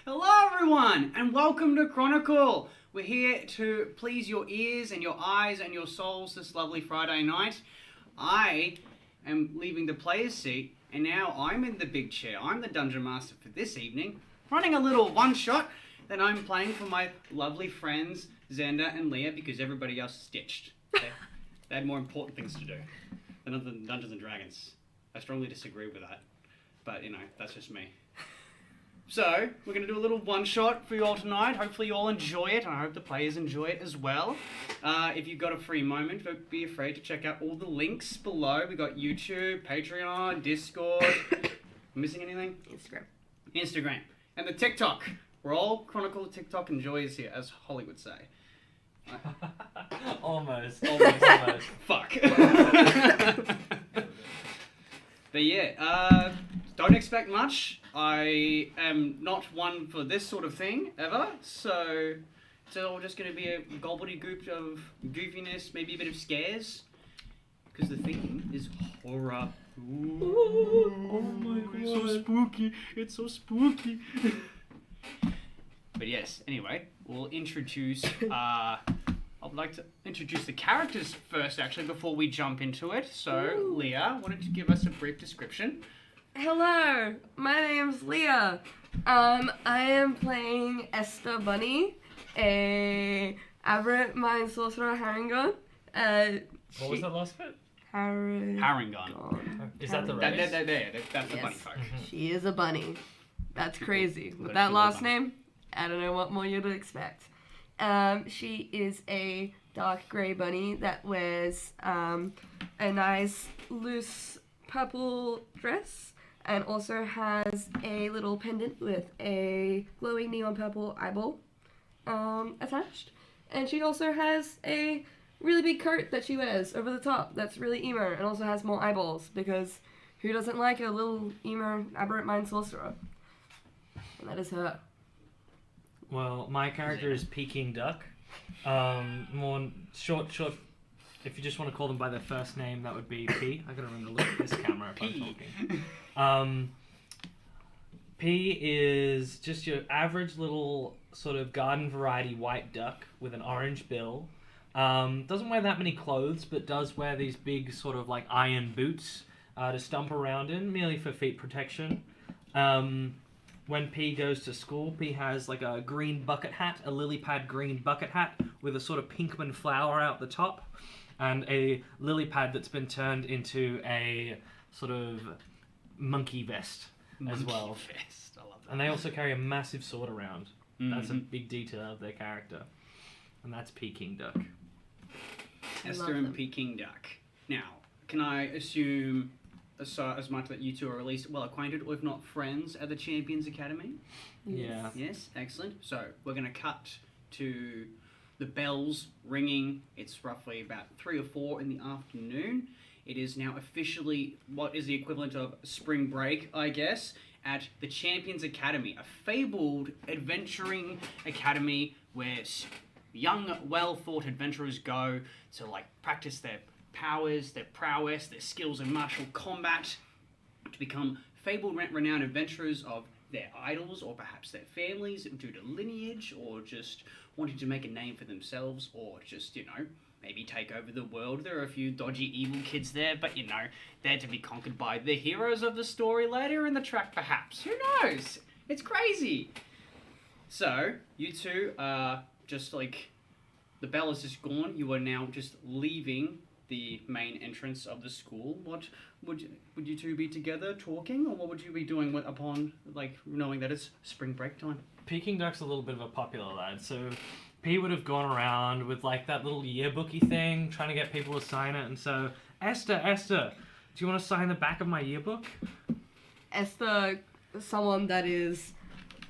Hello everyone, and welcome to Chronicle. We're here to please your ears and your eyes and your souls this lovely Friday night. I am leaving the player's seat, and now I'm in the big chair. I'm the Dungeon Master for this evening, running a little one-shot that I'm playing for my lovely friends Xander and Leah because everybody else is ditched. They had more important things to do than Dungeons and Dragons. I strongly disagree with that, but that's just me. So, we're going to do a little one-shot for you all tonight. Hopefully you all enjoy it, and I hope the players enjoy it as well. If you've got a free moment, don't be afraid to check out all the links below. We've got YouTube, Patreon, Discord. Missing anything? Instagram. And the TikTok. We're all Chronicle TikTok enjoyers here, as Holly would say. Almost. Fuck. But yeah, don't expect much. I am not one for this sort of thing, ever, so it's all just going to be a gobbledygook of goofiness, maybe a bit of scares, because the theme is horror. Ooh, oh my god. It's so spooky. But yes, anyway, we'll introduce, I'd like to introduce the characters first, actually, before we jump into it. So, Leah, why don't you give us a brief description? Hello, my name's Leah. I am playing Esther Bunny, a aberrant mind sorcerer Harangon. What was that last bit? Harangon. Is that the race? That's the bunny folk. She is a bunny. That's crazy. With that last name, I don't know what more you'd expect. She is a dark grey bunny that wears a nice loose purple dress and also has a little pendant with a glowing neon purple eyeball attached. And she also has a really big coat that she wears over the top that's really emo and also has more eyeballs because who doesn't like a little emo aberrant mind sorcerer? And that is her. Well, my character is Peking Duck. More short. If you just want to call them by their first name, that would be P. I gotta remember to look at this camera if I'm talking. P is just your average little sort of garden variety white duck with an orange bill. Doesn't wear that many clothes, but does wear these big sort of like iron boots to stomp around in, merely for feet protection. When P goes to school, P has like a green bucket hat, a lily pad green bucket hat with a sort of pinkman flower out the top, and a lily pad that's been turned into a sort of monkey vest as well. Vest. I love that. And they also carry a massive sword around. That's a big detail of their character. And that's Peking Duck. Esther and Peking Duck. Now, can I assume as much that you two are at least well acquainted, or if not friends, at the Champions Academy? Yeah. Yes, excellent. So we're going to cut to the bells ringing. It's roughly about 3 or 4 in the afternoon. It is now officially what is the equivalent of spring break, I guess, at the Champions Academy, a fabled adventuring academy where young, well-thought adventurers go to practice their powers, their prowess, their skills in martial combat, to become fabled, renowned adventurers of their idols or perhaps their families due to lineage, or just wanting to make a name for themselves, or just, maybe take over the world. There are a few dodgy evil kids there, but they're to be conquered by the heroes of the story later in the track perhaps. Who knows? It's crazy. So, you two are just the bell is just gone. You are now just leaving the main entrance of the school. What would you two be together talking, or what would you be doing upon knowing that it's spring break time? Peking Duck's a little bit of a popular lad, so P would have gone around with that little yearbooky thing, trying to get people to sign it, and so, Esther, do you want to sign the back of my yearbook? Esther, someone that is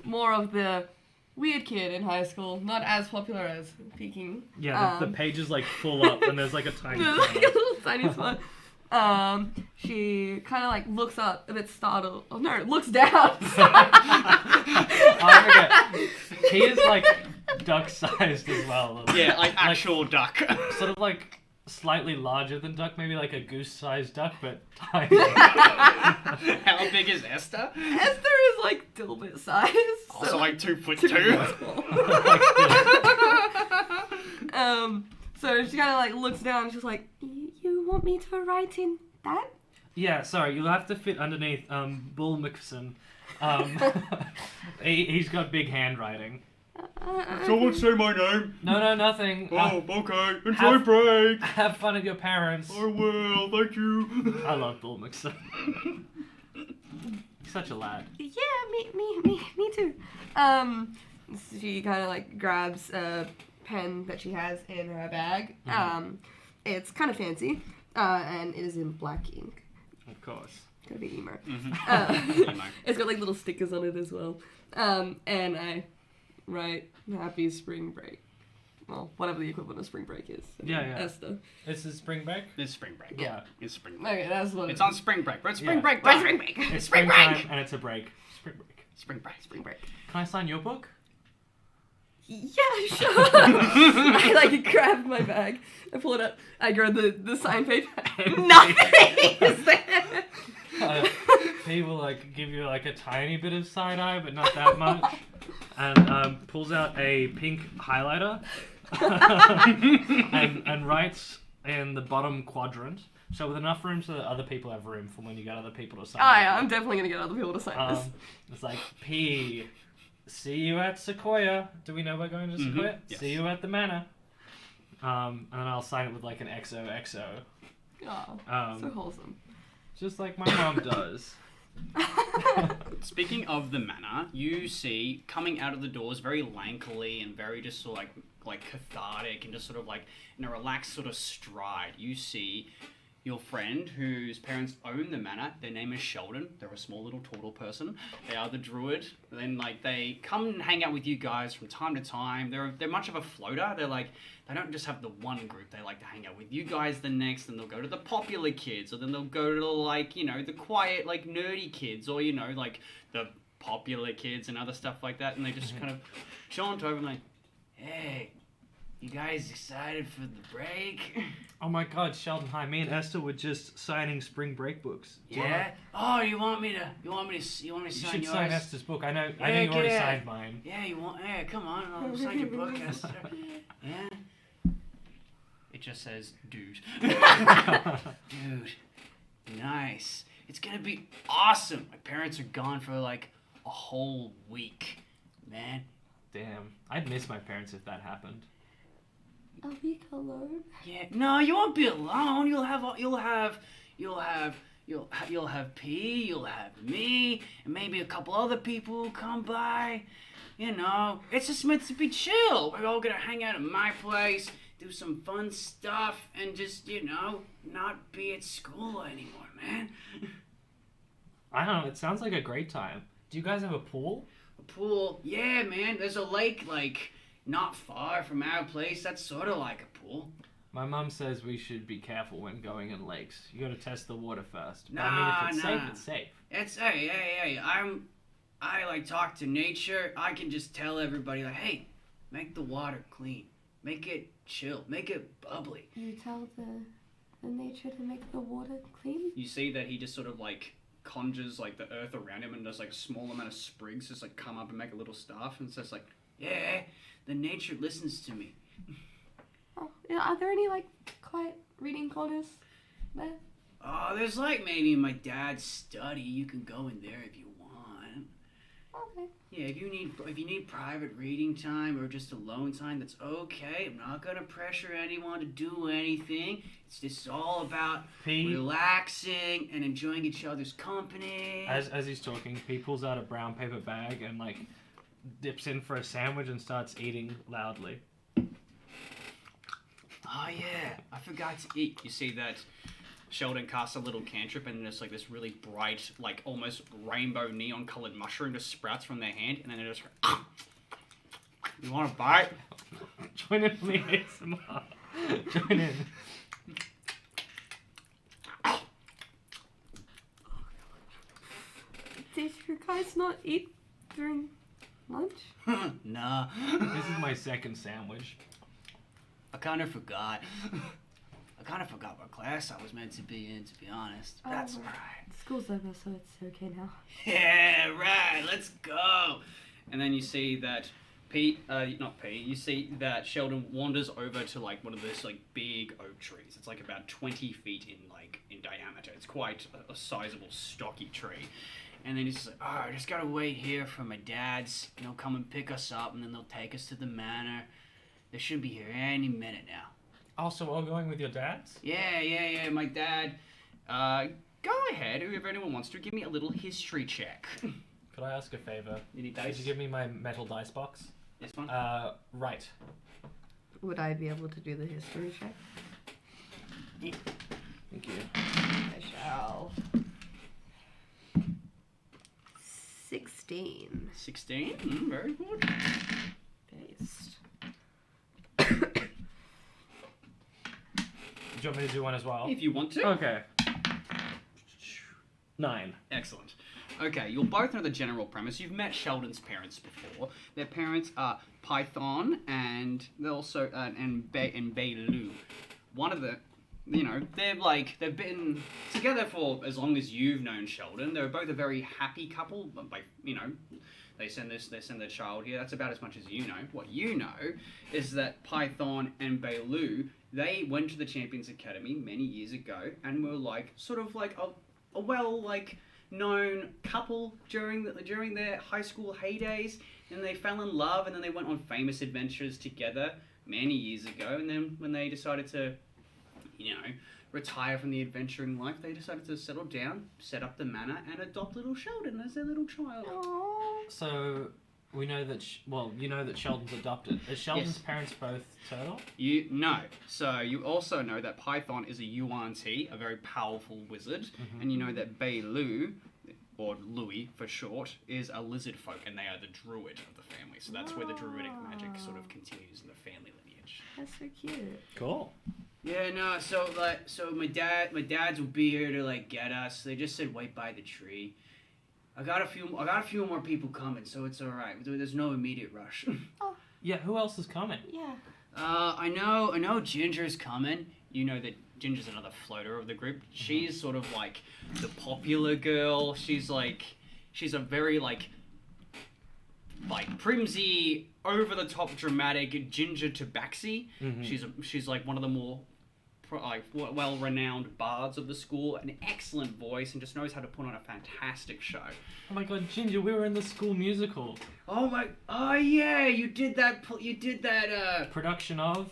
more of the weird kid in high school, not as popular as Peking. Yeah, the page is full up, and there's a tiny a little tiny spot. She kind of looks up a bit startled. Oh no, looks down. I forget. He is duck-sized as well. Yeah, actual duck. Sort of slightly larger than duck, maybe like a goose-sized duck, but tiny. How big is Esther? Esther is like Dilbert size. Also like 2'2". So she kind of like looks down and she's like, you want me to write in that? Yeah, sorry, you'll have to fit underneath Bull Mickelson. He's got big handwriting. Someone say my name. No, nothing. Oh, okay. Enjoy break. Have fun at your parents. I will. Thank you. I love Bull Mixer. He's such a lad. Yeah, me too. She kind of like grabs a pen that she has in her bag. It's kind of fancy, and it is in black ink. Of course. Gotta be emo. Emo. It's got like little stickers on it as well. And I write happy spring break. Well, whatever the equivalent of spring break is. Yeah. Esther. This is spring break? It's spring break. Yeah. It's spring break. Okay, that's what It's on spring break. We're at spring Yeah. break. We're at spring break. It's Spring springtime break. and it's a break. Spring break. Spring break. spring break. Can I sign your book? Yeah, sure. I like grab my bag. I pull it up. I grab the sign page. Nothing is there. People like give you like a tiny bit of side eye, but not that much, and pulls out a pink highlighter and writes in the bottom quadrant. So with enough room so that other people have room for when you get other people to sign. Oh yeah, I'm definitely gonna get other people to sign this. It's like P. See you at Sequoia. Do we know we're going to Sequoia? Yes. See you at the Manor. And then I'll sign it with like an XOXO. Oh, so wholesome. Just like my mom does. Speaking of the Manor, you see coming out of the doors very lankily and very just sort of like cathartic and just sort of like in a relaxed sort of stride. You see your friend whose parents own the manor. Their name is Sheldon. They're a small little turtle person. They are the druid. And then like they come and hang out with you guys from time to time. They're much of a floater. They're like they don't just have the one group. They like to hang out with you guys the next, and they'll go to the popular kids, or then they'll go to like, you know, the quiet like nerdy kids, or you know, like the popular kids and other stuff like that. And they just kind of jaunt over and like, hey, you guys excited for the break? Oh my god, Sheldon, hi. Me and Esther were just signing spring break books. Do you Yeah. Oh, you want me to sign You yours? should sign Esther's book. I know you get already it. signed mine. Yeah, you want? Yeah, come on. I'll sign your book, Esther. Yeah. It just says, dude. Dude. Nice. It's gonna be awesome. My parents are gone for like a whole week, man. Damn. I'd miss my parents if that happened. A week alone? Yeah. No, you won't be alone. You'll have P. You'll have me, and maybe a couple other people who come by. You know, it's just meant to be chill. We're all gonna hang out at my place, do some fun stuff, and just, you know, not be at school anymore, man. I don't know. It sounds like a great time. Do you guys have a pool? A pool? Yeah, man. There's a lake, like, not far from our place. That's sort of like a pool. My mum says we should be careful when going in lakes. You gotta test the water first. But Nah, I mean, if it's safe, nah. it's safe. It's, hey, I like talk to nature. I can just tell everybody, like, hey, make the water clean. Make it chill. Make it bubbly. You tell the nature to make the water clean? You see that he just sort of, like, conjures, like, the earth around him and does, like, a small amount of sprigs just, like, come up and make a little staff. And it's just like, yeah, the nature listens to me. Oh, yeah, are there any, like, quiet reading corners there? Oh, there's, like, maybe my dad's study. You can go in there if you want. Okay. Yeah, if you need private reading time or just alone time, that's okay. I'm not gonna pressure anyone to do anything. It's just all about P, relaxing and enjoying each other's company. as he's talking, P pulls out a brown paper bag and like dips in for a sandwich and starts eating loudly. Oh yeah, I forgot to eat. You see that Sheldon casts a little cantrip and there's like this really bright, like almost rainbow neon colored mushroom just sprouts from their hand, and then it just you want a bite? Join in on the ASMR. Join in. Did you guys not eat during lunch? Nah. This is my second sandwich. I kind of forgot. I kind of forgot what class I was meant to be in, to be honest. Oh, That's well. alright. School's over, so it's okay now. Yeah, right, let's go. And then you see that you see that Sheldon wanders over to like one of those like big oak trees. It's like about 20 feet in diameter. It's quite a sizable, stocky tree. And then he's just like, oh, I just gotta wait here for my dad's. And they'll come and pick us up, and then they'll take us to the manor. They should be here any minute now. Also, all going with your dads? Yeah, my dad. Go ahead, if anyone wants to, give me a little history check. Could I ask a favor? You need Could dice? you give me my metal dice box? This one? Right. Would I be able to do the history check? Thank you. I shall. 16. 16? Very good. Based. Do you want me to do one as well? If you want to. Okay. 9. Excellent. Okay, you'll both know the general premise. You've met Sheldon's parents before. Their parents are Python and they're also and Bailu. One of the, they've been together for as long as you've known Sheldon. They're both a very happy couple. But they send their child here. That's about as much as you know. What you know is that Python and Bailu, they went to the Champions Academy many years ago and were sort of a well known couple during their high school heydays, and they fell in love, and then they went on famous adventures together many years ago, and then when they decided to retire from the adventuring life, they decided to settle down, set up the manor, and adopt little Sheldon as their little child. Aww. So, we know that, you know that Sheldon's adopted. Is Sheldon's Yes. parents both turtle? You know. So you also know that Python is a Yuan-Ti, a very powerful wizard, and you know that Bailu, or Louis for short, is a lizard folk, and they are the druid of the family. So that's where the druidic magic sort of continues in the family lineage. That's so cute. Cool. Yeah, no. So my dads will be here to get us. They just said wait by the tree. I got a few more people coming, so it's all right. There's no immediate rush. Yeah, who else is coming? Yeah. I know Ginger's coming. You know that Ginger's another floater of the group. She's sort of like the popular girl. She's a very primsy, over the top dramatic Ginger Tabaxi. She's like one of the more well-renowned bards of the school, an excellent voice, and just knows how to put on a fantastic show. Oh my god, Ginger, we were in the school musical. Oh yeah, you did that Production of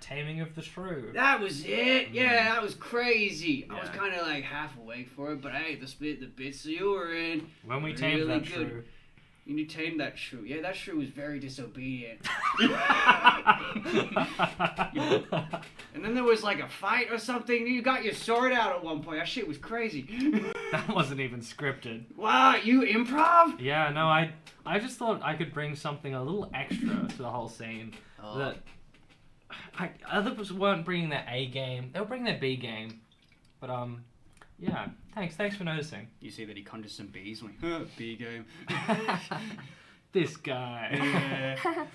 Taming of the Shrew. that was it. Yeah, that was crazy. I was kind of half awake for it, but hey, the bits that you were in, When we really tamed that good. shrew. You tamed that shrew. Yeah, that shrew was very disobedient. And then there was a fight or something. You got your sword out at one point. That shit was crazy. That wasn't even scripted. Wow, you improv? Yeah, no, I just thought I could bring something a little extra to the whole scene. That others weren't bringing their A game. They were bringing their B game. But yeah, thanks for noticing. You see that he conjures some bees. Bee game. This guy. Yeah.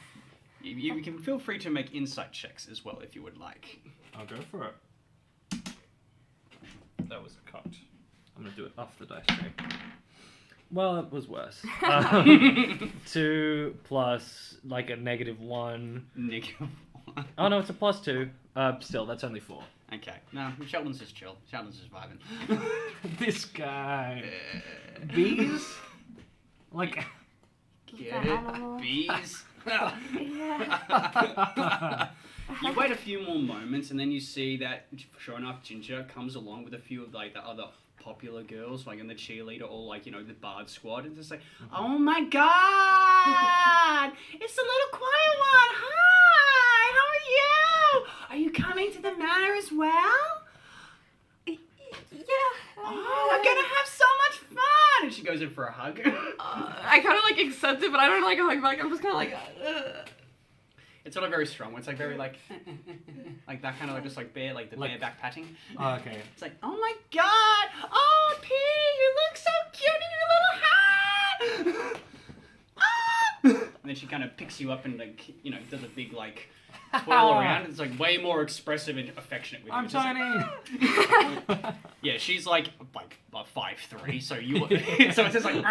You can feel free to make insight checks as well if you would like. I'll go for it. That was a cut. I'm gonna do it off the dice tray. Well, it was worse. 2 plus a -1. -1. Oh no, it's a +2. Still, that's only 4. Okay. No, Sheldon's just chill. Sheldon's just vibing. This guy. Bees? Get it? Bees? Yeah. You wait a few more moments, and then you see that, sure enough, Ginger comes along with a few of the other popular girls, and the cheerleader, or the bard squad, and just oh my god, it's the little quiet one. Hi, how are you? Are you coming to the manor as well? Yeah. Oh, we're gonna have so much fun! And she goes in for a hug. I kind of accept it, but I don't hug back. I'm just kind of It's not a very strong one. It's very that kind of just bare, the bare back patting. Oh, okay. It's oh my god! Oh, P, you look so cute in your little hat! Ah! And then she kind of picks you up and does a big twirl around. It's like way more expressive and affectionate with you. I'm It's just tiny. like- yeah, she's like 5'3", so you so it's just like.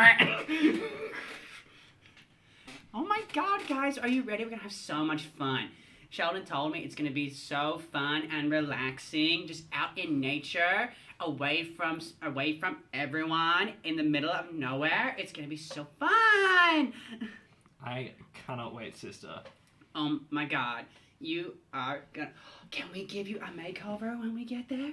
Oh my god, guys, are you ready? We're gonna have so much fun. Sheldon told me it's gonna be so fun and relaxing, just out in nature, away from everyone, in the middle of nowhere. It's gonna be so fun. I cannot wait, sister. Oh my god, you are gonna. Can we give you a makeover when we get there?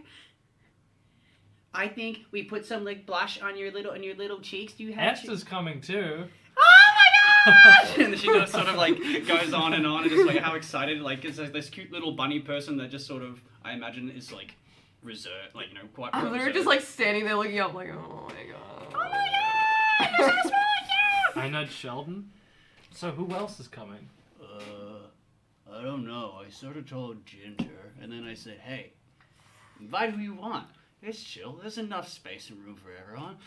I think we put some like blush on your little cheeks. Do you have? Esther's coming too. Oh my god! And she just sort of like goes on and just like how excited, like it's like this cute little bunny person that just sort of, I imagine, is like reserved, like, you know, quite. I'm literally just like standing there looking up like, oh my god. Oh my god! You're so small, I nudged Sheldon. So who else is coming? I don't know. I sort of told Ginger, and then I said, hey, invite who you want. It's chill. There's enough space and room for everyone.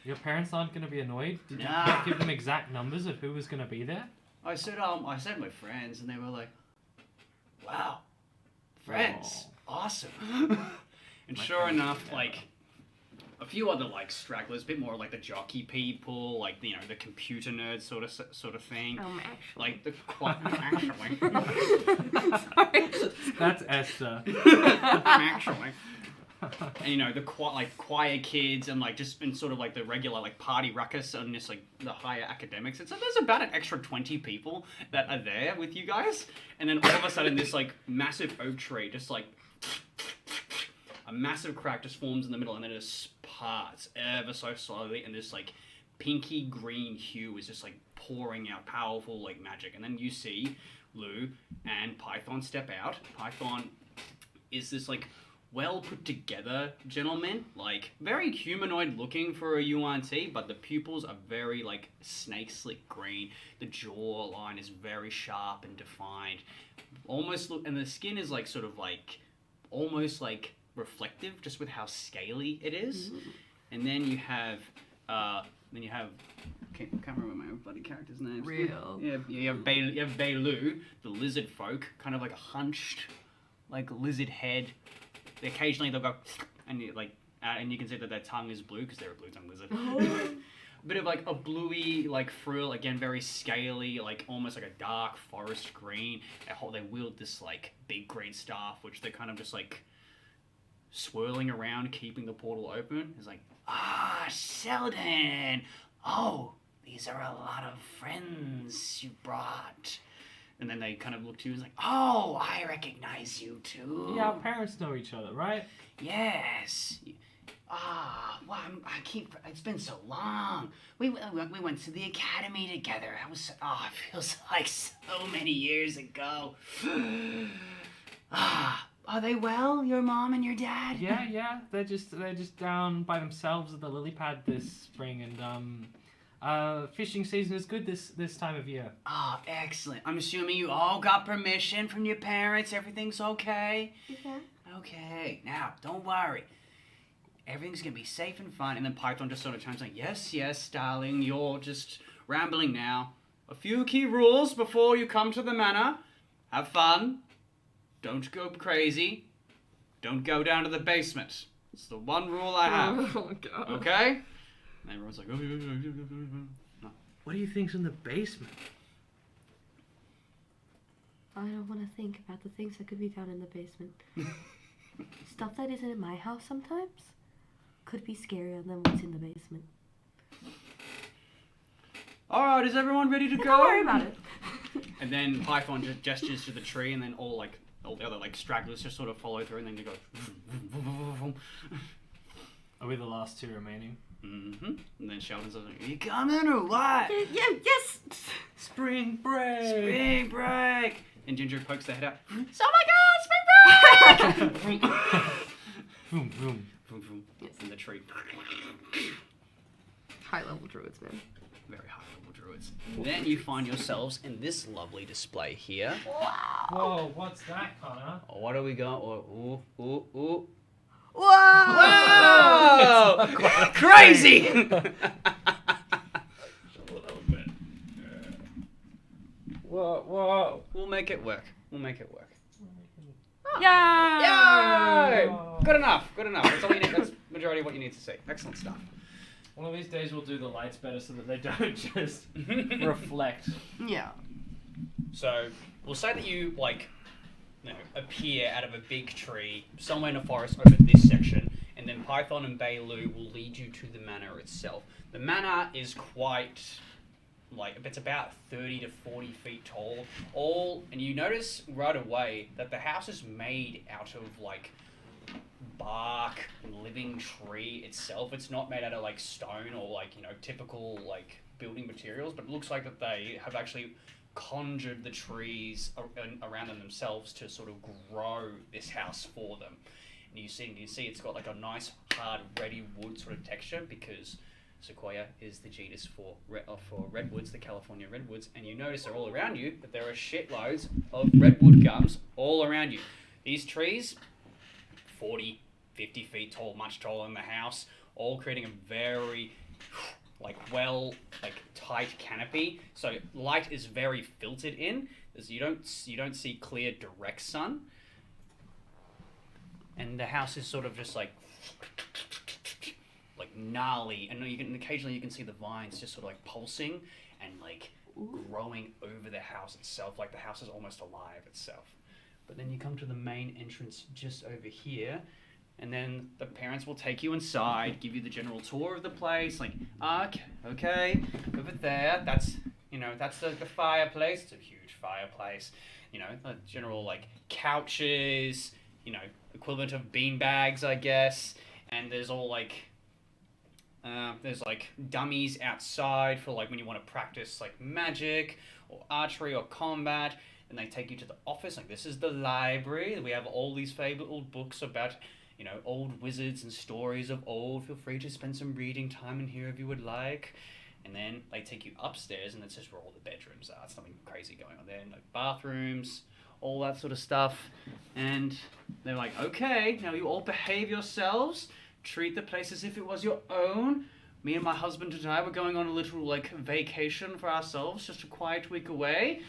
Your parents aren't going to be annoyed? Did you Nah. give them exact numbers of who was going to be there? I said my friends, and they were like, wow, friends, awesome. And My sure friends enough, together. like, a few other like stragglers, a bit more like the jockey people, like, you know, the computer nerds sort of thing. Actually. Like the actually. Sorry. That's Esther. Actually. And, you know, the choir kids and like just in sort of like the regular like party ruckus and just like the higher academics. And so there's about an extra 20 people that are there with you guys. And then all of a sudden this like massive oak tree just like a massive crack just forms in the middle and then it just parts ever so slowly and this like pinky green hue is just like pouring out powerful like magic. And then you see Lou and Python step out. Python is this like well put together gentleman, like very humanoid looking for a UNT, but the pupils are very like snake slick green. The jawline is very sharp and defined, almost look, and the skin is like sort of like almost like reflective, just with how scaly it is. And then you have can't remember my own bloody character's name. Real. Yeah, you have Bailu, the lizard folk, kind of like a hunched, like lizard head. Occasionally they'll go, and you and you can see that their tongue is blue because they're a blue tongue lizard. Bit of like a bluey like frill, again very scaly, like almost like a dark forest green. They wield this like big green staff, which they're kind of just like swirling around, keeping the portal open. It's like, Sheldon. Oh, these are a lot of friends you brought. And then they kind of look to you and it's like, oh, I recognize you too. Yeah, our parents know each other, right? Yes. Well, it's been so long. We went to the academy together. It feels like so many years ago. Are they well, your mom and your dad? Yeah. They're just down by themselves at the lily pad this spring, and fishing season is good this time of year. Oh, excellent. I'm assuming you all got permission from your parents. Everything's okay? Yeah. Okay. Now, don't worry. Everything's going to be safe and fun. And then Python just sort of turns like, yes, darling, you're just rambling now. A few key rules before you come to the manor. Have fun. Don't go crazy. Don't go down to the basement. It's the one rule I have. Oh god. Okay? And everyone's like, oh. What do you think's in the basement? I don't want to think about the things that could be down in the basement. Stuff that isn't in my house sometimes could be scarier than what's in the basement. Alright, is everyone ready to go? Don't worry about it. And then Python just gestures to the tree, and then all the other like stragglers just sort of follow through, and then they go. Are we the last two remaining? Mm-hmm. And then Sheldon's like, "Are you coming or what?" Yes. Spring break! Spring break. And Ginger pokes their head out. Oh my God, spring break! Vroom, vroom. Vroom, vroom. Yes. In the tree. High level druids, man. Very high level druids. Then you find yourselves in this lovely display here. Whoa, what's that, Connor? What do we got? Ooh. Whoa! Whoa! Crazy! Whoa. We'll make it work. Yay! Yay! Good enough. That's all you need. That's majority of what you need to see. Excellent stuff. One of these days we'll do the lights better so that they don't just reflect. Yeah. So we'll say that you appear out of a big tree somewhere in the forest over this section, and then Python and Bailu will lead you to the manor itself. The manor is quite it's about 30 to 40 feet tall. And you notice right away that the house is made out of bark and living tree itself. It's not made out of stone or typical building materials, but it looks like that they have actually conjured the trees around them themselves to sort of grow this house for them. And you see it's got a nice hard reddy wood sort of texture, because Sequoia is the genus for redwoods, the California redwoods, and you notice all around you that there are shitloads of redwood gums all around you. These trees, 40, 50 feet tall, much taller than the house, all creating a very tight canopy. So light is very filtered in, as you don't see clear direct sun, and the house is sort of just gnarly, and occasionally you can see the vines just sort of pulsing and growing over the house itself, the house is almost alive itself. But then you come to the main entrance just over here, and then the parents will take you inside, give you the general tour of the place, okay, over there, that's the fireplace. It's a huge fireplace, the general couches, equivalent of bean bags, I guess, and there's all there's dummies outside for when you want to practice magic or archery or combat. And they take you to the office. This is the library. We have all these favorite old books about old wizards and stories of old. Feel free to spend some reading time in here if you would like. And then they take you upstairs, and that's just where all the bedrooms are. It's nothing crazy going on there. And bathrooms, all that sort of stuff. And they're okay, now you all behave yourselves. Treat the place as if it was your own. Me and my husband and I were going on a little vacation for ourselves, just a quiet week away.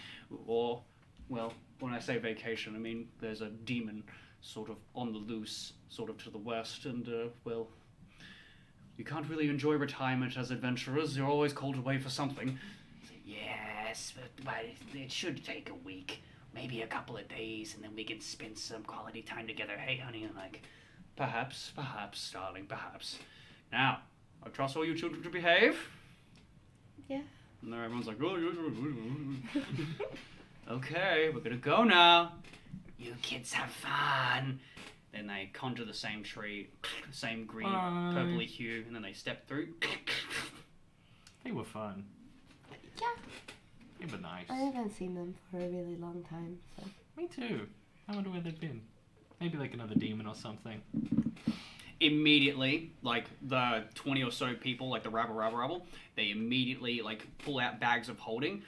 Or, well, when I say vacation, I mean there's a demon sort of on the loose, sort of to the west, and you can't really enjoy retirement as adventurers. You're always called away for something. Yes, but it should take a week, maybe a couple of days, and then we can spend some quality time together. Hey, honey, and perhaps, darling, perhaps. Now, I trust all you children to behave. Yeah. And then everyone's oh, okay, we're gonna go now. You kids have fun. Then they conjure the same tree, same green, purpley hue, and then they step through. They were fun. Yeah. They were nice. I haven't seen them for a really long time, so. Me too. I wonder where they've been. Maybe another demon or something. Immediately, the 20 or so people, the rabble, they immediately pull out bags of holding,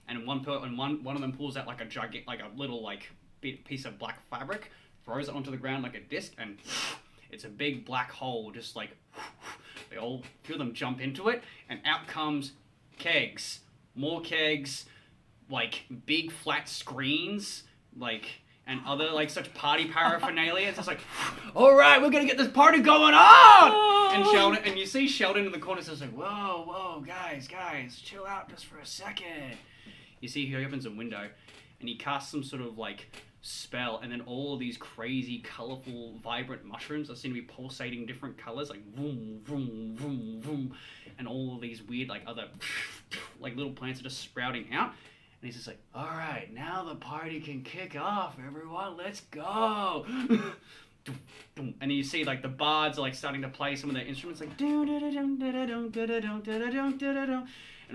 and one of them pulls out a giant, a little piece of black fabric, throws it onto the ground like a disc, and it's a big black hole. Just they all, a few of them jump into it, and out comes kegs, more kegs, big flat screens, and other such party paraphernalia. It's just all right, we're gonna get this party going on. And Sheldon, and you see Sheldon in the corner says whoa, guys, chill out just for a second. You see he opens a window, and he casts some sort of spell, and then all of these crazy, colorful, vibrant mushrooms that seem to be pulsating different colors, vroom, vroom, vroom, vroom, and all of these weird other little plants are just sprouting out. And he's just all right, now the party can kick off, everyone, let's go. And then you see the bards are starting to play some of their instruments, and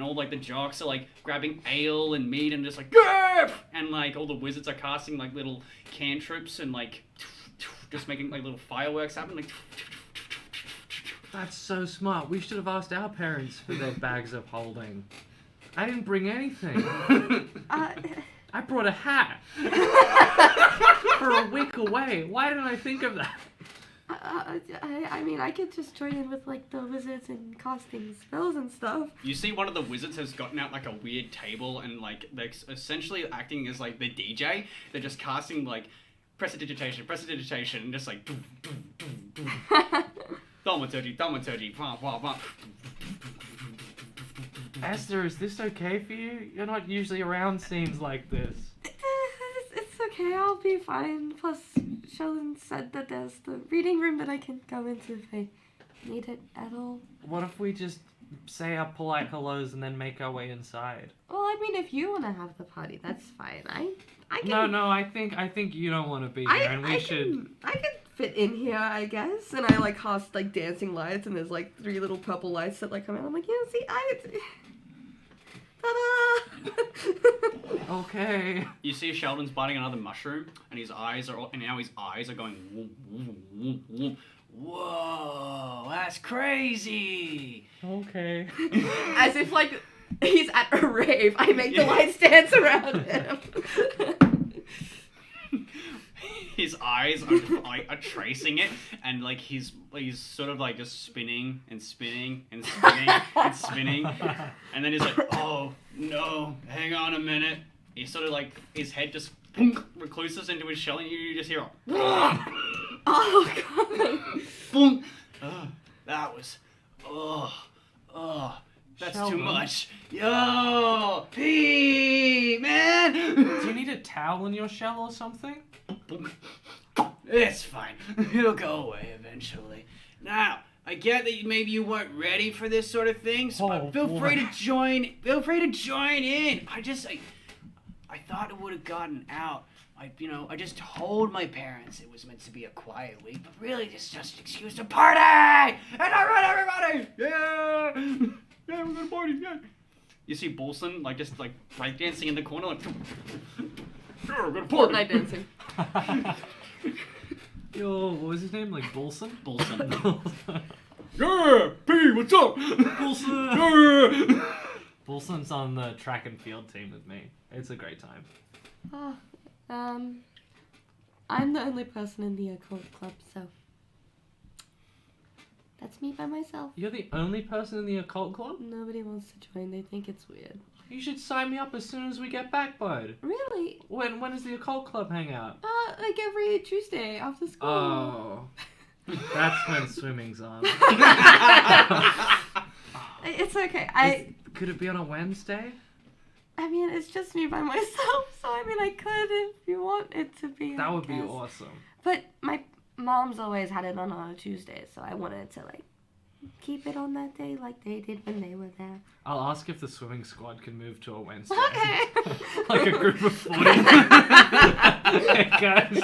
all the jocks are grabbing ale and meat and just Grr! And all the wizards are casting little cantrips and just making like little fireworks happen. Like, that's so smart. We should have asked our parents for their bags of holding. I didn't bring anything. I brought a hat. For a week away. Why didn't I think of that? I mean, I could just join in with like the wizards and casting spells and stuff. You see one of the wizards has gotten out like a weird table and like they're essentially acting as like the DJ. They're just casting like prestidigitation, and just like thaumaturgy, blah, blah, blah. Esther, is this okay for you? You're not usually around scenes like this. It's okay, I'll be fine. Plus, Sheldon said that there's the reading room that I can go into if I need it at all. What if we just say our polite hellos and then make our way inside? Well, I mean, if you want to have the party, that's fine. I can... No, I think you don't want to be here, and we should... I can fit in here, I guess. And I, like, cast, like, dancing lights, and there's, like, 3 little purple lights that, like, come out. I'm like, see, ta-da! Okay. You see Sheldon's biting another mushroom, and his eyes are going whoom, whoom, whoom, whoom. Whoa, that's crazy. Okay. As if, like, he's at a rave. I make the lights dance around him. His eyes are tracing it, and like he's sort of like just spinning and spinning and spinning and spinning, and then he's like, oh no, hang on a minute. He sort of like his head just recluses into his shell, and you just hear Oh god. boom. That was that's Sheldon. too much. Yo, pee, man. Do you need a towel in your shell or something? It's fine. It'll go away eventually. Now, I get that maybe you weren't ready for this sort of thing, so feel free to join. Feel free to join in. I thought it would have gotten out. I just told my parents it was meant to be a quiet week, but really it's just an excuse to party. And all right, everybody. Yeah, yeah, we're gonna party. Yeah. You see Bolson just break dancing in the corner, like. Yeah, we're gonna party. Fortnite dancing. Yo, what was his name? Like Bolson? Bolson. Yeah, P, what's up? Bolson. Yeah. Bolson's on the track and field team with me. It's a great time. I'm the only person in the occult club, so that's me by myself. You're the only person in the occult club? Nobody wants to join. They think it's weird. You should sign me up as soon as we get back, bud. Really? When does the occult club hang out? Like every Tuesday after school. Oh. That's when swimming's on. It's okay. Could it be on a Wednesday? I mean, it's just me by myself, so I mean, I could if you want it to be. That would be guess. awesome. But my mom's always had it on a Tuesday, so I wanted to keep it on that day like they did when they were there. I'll ask if the swimming squad can move to a Wednesday. Okay. Like a group of 40. Hey, guys.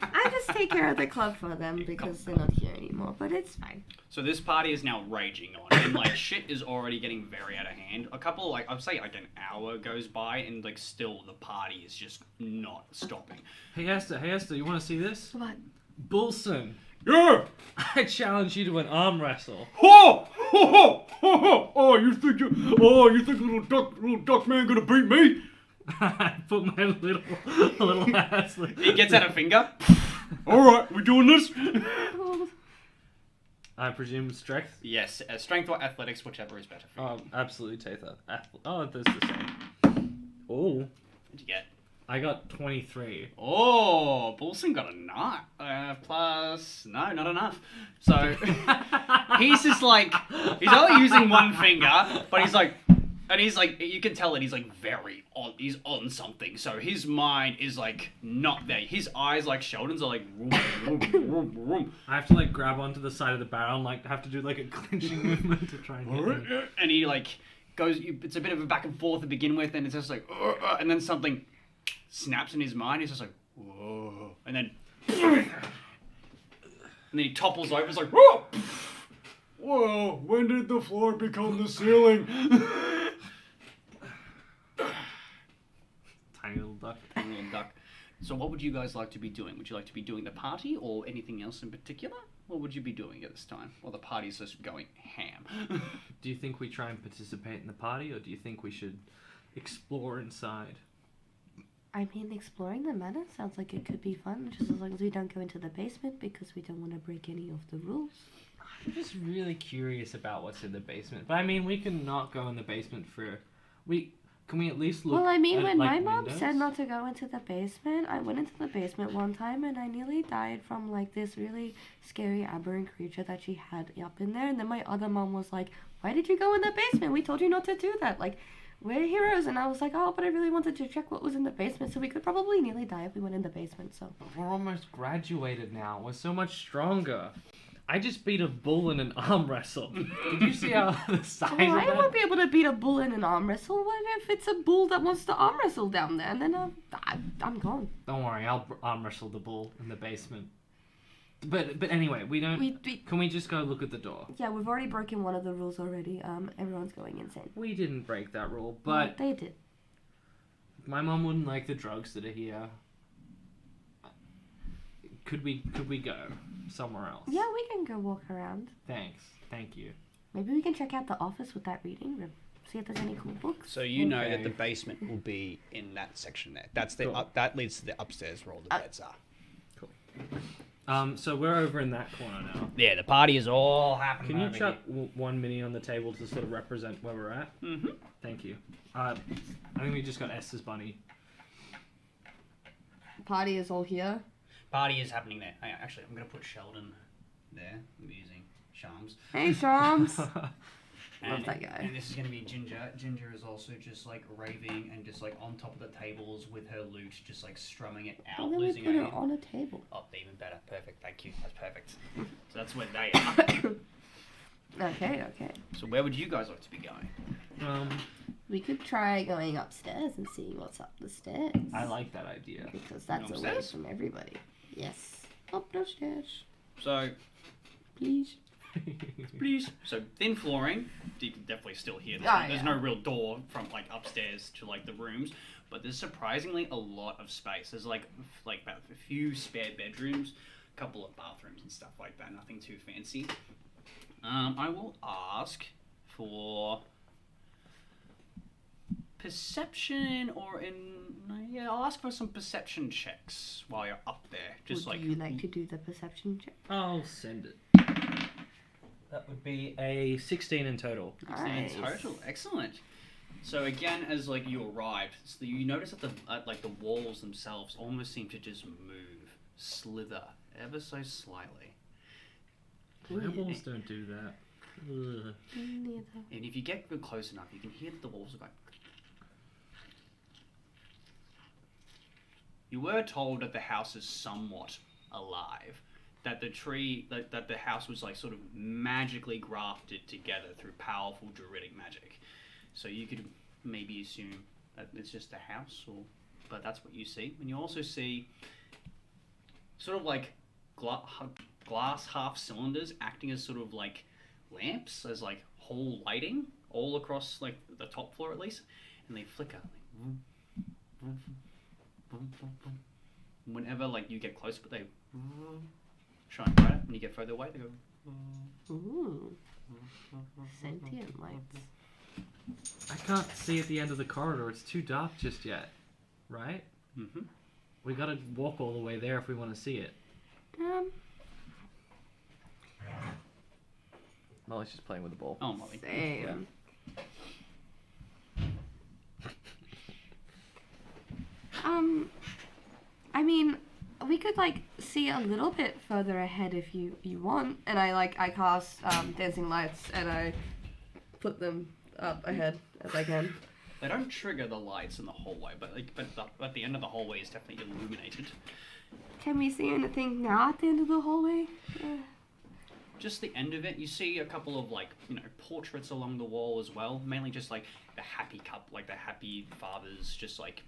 I just take care of the club for them because they're not here anymore, but it's fine. So this party is now raging on, and shit is already getting very out of hand. A couple, I'd say an hour goes by, and still the party is just not stopping. Hey Esther, you want to see this? What? Bolson, Yeah! I challenge you to an arm wrestle. Ho! Ho! Ho! Ho! Ho! Oh, you think little duck man gonna beat me? I put my little ass. He gets out a finger. All right, we doing this? I presume strength. Yes, strength or athletics, whichever is better for you. Oh, absolutely, Tatha. Oh, that's the same. Oh. What'd you get? I got 23. Oh, Bolson got a 9. Plus, no, not enough. So, he's just he's only using one finger, but he's you can tell that he's very on, he's on something. So his mind is not there. His eyes, like Sheldon's, are vroom, vroom, vroom, vroom. I have to grab onto the side of the barrel and have to do a clinching movement to try and get him. And he goes, it's a bit of a back and forth to begin with, and it's just and then something snaps in his mind. He's just whoa, and then he topples over. It's whoa, whoa, when did the floor become the ceiling? Tiny little duck. Tiny little duck. So what would you guys like to be doing? Would you like to be doing the party or anything else in particular? What would you be doing at this time? Well, the party's just going ham. Do you think we try and participate in the party, or do you think we should explore inside? I mean, exploring the manor sounds like it could be fun, just as long as we don't go into the basement because we don't want to break any of the rules. I'm just really curious about what's in the basement. But I mean, we can not go in the basement for... Can we at least look Well, I mean, at, when like, my mom windows? said not to go into the basement, I went into the basement one time and I nearly died from, like, this really scary aberrant creature that she had up in there. And then my other mom was like, why did you go in the basement? We told you not to do that. Like, we're heroes. And I was like, oh, but I really wanted to check what was in the basement. So we could probably nearly die if we went in the basement, so. But we're almost graduated now. We're so much stronger. I just beat a bull in an arm wrestle. Did you see how the size Well, of I that? won't be able to beat a bull in an arm wrestle. What if it's a bull that wants to arm wrestle down there? And then I'm gone. Don't worry, I'll arm wrestle the bull in the basement. But anyway, we don't... Can we just go look at the door? Yeah, we've already broken one of the rules already. Everyone's going insane. We didn't break that rule, Well, but they did. my mom wouldn't like the drugs that are here. Could we go somewhere else? Yeah, we can go walk around. Thanks. Thank you. Maybe we can check out the office with that reading room. See if there's any cool books. So you know Okay. that the basement will be in that section there. That's the Cool. that leads to the upstairs where all the beds are. So we're over in that corner now. Yeah, the party is all happening. Can you over chuck 1 mini on the table to sort of represent where we're at? here. Mhm. Thank you. I think we just got Esther's bunny. Party is all here. Party is happening there. Actually, I'm gonna put Sheldon there. I'm using charms. Hey, Shams. And, Love that guy. And this is going to be Ginger. Ginger is also just like raving and just like on top of the tables with her lute, just like strumming it out, And then we losing put her her hand. on a table. Oh, even better. Perfect. Thank you. That's perfect. So that's where they are. Okay. So where would you guys like to be going? We could try going upstairs and seeing what's up the stairs. I like that idea. Because that's away Upstairs? from everybody. Yes. Up the stairs, So, please. please. So thin flooring. You can definitely still hear. There's no real door from like upstairs to like the rooms, but there's surprisingly a lot of space. There's like about a few spare bedrooms, a couple of bathrooms and stuff like that. Nothing too fancy. I will ask for perception I'll ask for some perception checks while you're up there. Would you like to do the perception check? I'll send it. That would be a 16 in total. Nice. In total, excellent. So again, as like you arrived, so you notice that the walls themselves almost seem to just slither ever so slightly. My walls don't do that. Ugh. Neither. And if you get real close enough, you can hear that the walls are going. You were told that the house is somewhat alive, that that the house was like sort of magically grafted together through powerful druidic magic. So you could maybe assume that it's just a house, but that's what you see. And you also see sort of like glass half cylinders acting as sort of like lamps, as like hall lighting all across like the top floor at least, and they flicker. Like, vroom, vroom, vroom, vroom, vroom. Whenever like you get close, but they shine brighter. When you get further away, they go. Ooh. Sentient lights. I can't see at the end of the corridor. It's too dark just yet. Right? Mm-hmm. We gotta walk all the way there if we want to see it. Molly's just playing with the ball. Oh, Molly. Same. I mean, we could like see a little bit further ahead if you want, and I cast dancing lights and I put them up ahead as I can. They don't trigger the lights in the hallway, but at the end of the hallway is definitely illuminated. Can we see anything now at the end of the hallway? Just the end of it, you see a couple of like portraits along the wall as well. Mainly just like the happy couple, like the happy fathers, just like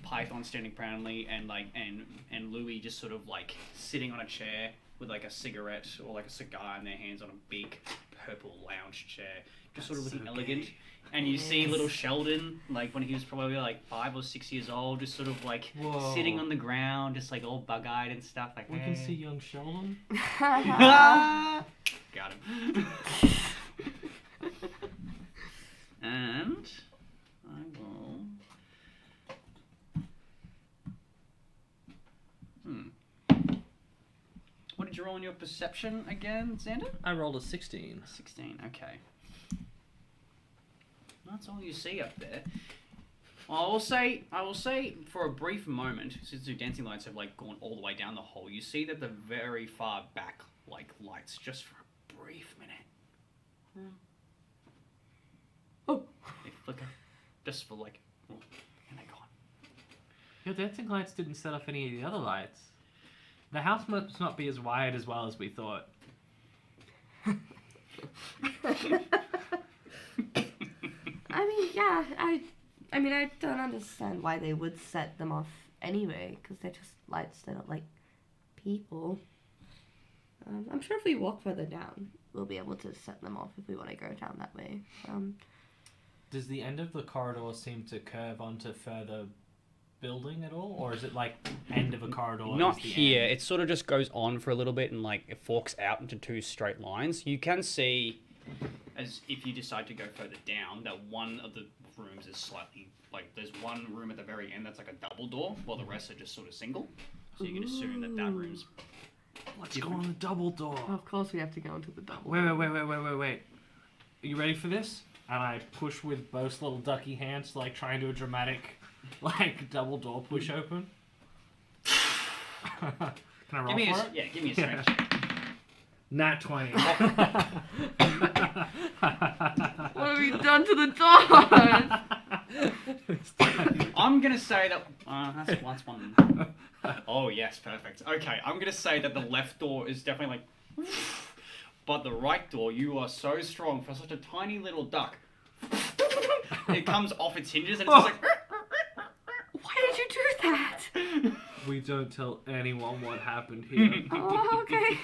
Python standing proudly, and and Louis just sort of like sitting on a chair with like a cigarette or like a cigar in their hands on a big purple lounge chair, just sort of looking elegant. And you see little Sheldon, like when he was probably like 5 or 6 years old, just sort of like sitting on the ground, just like all bug-eyed and stuff. Like We can see young Sheldon. Got him. And I will you roll on your perception again, Xander? I rolled a 16. 16, okay. That's all you see up there. Well, I will say, for a brief moment, since the dancing lights have like gone all the way down the hole, you see that the very far back like lights, just for a brief minute. Oh. They flicker, just for like, and they're gone. Your dancing lights didn't set off any of the other lights. The house must not be as wired as well as we thought. I mean, yeah, I don't understand why they would set them off anyway, because they're just lights, they're not like people. I'm sure if we walk further down, we'll be able to set them off if we want to go down that way. Does the end of the corridor seem to curve onto further building at all, or is it like end of a corridor? Not is the here. end? It sort of just goes on for a little bit and like it forks out into two straight lines. You can see, as if you decide to go further down, that one of the rooms is slightly like there's one room at the very end that's like a double door, while the rest are just sort of single. So you can assume that room's. Let's go on the double door. Of course we have to go into the double. Wait. Are you ready for this? And I push with both little ducky hands, like trying to do a dramatic, like double door push open. Can I roll for it? Yeah, give me a strength. Nat 20. What have you done to the doors? I'm gonna say that that's one. Oh yes, perfect. Okay, I'm gonna say that the left door is definitely like, but the right door, you are so strong for such a tiny little duck. It comes off its hinges and it's just like. Why did you do that? We don't tell anyone what happened here. Oh, okay.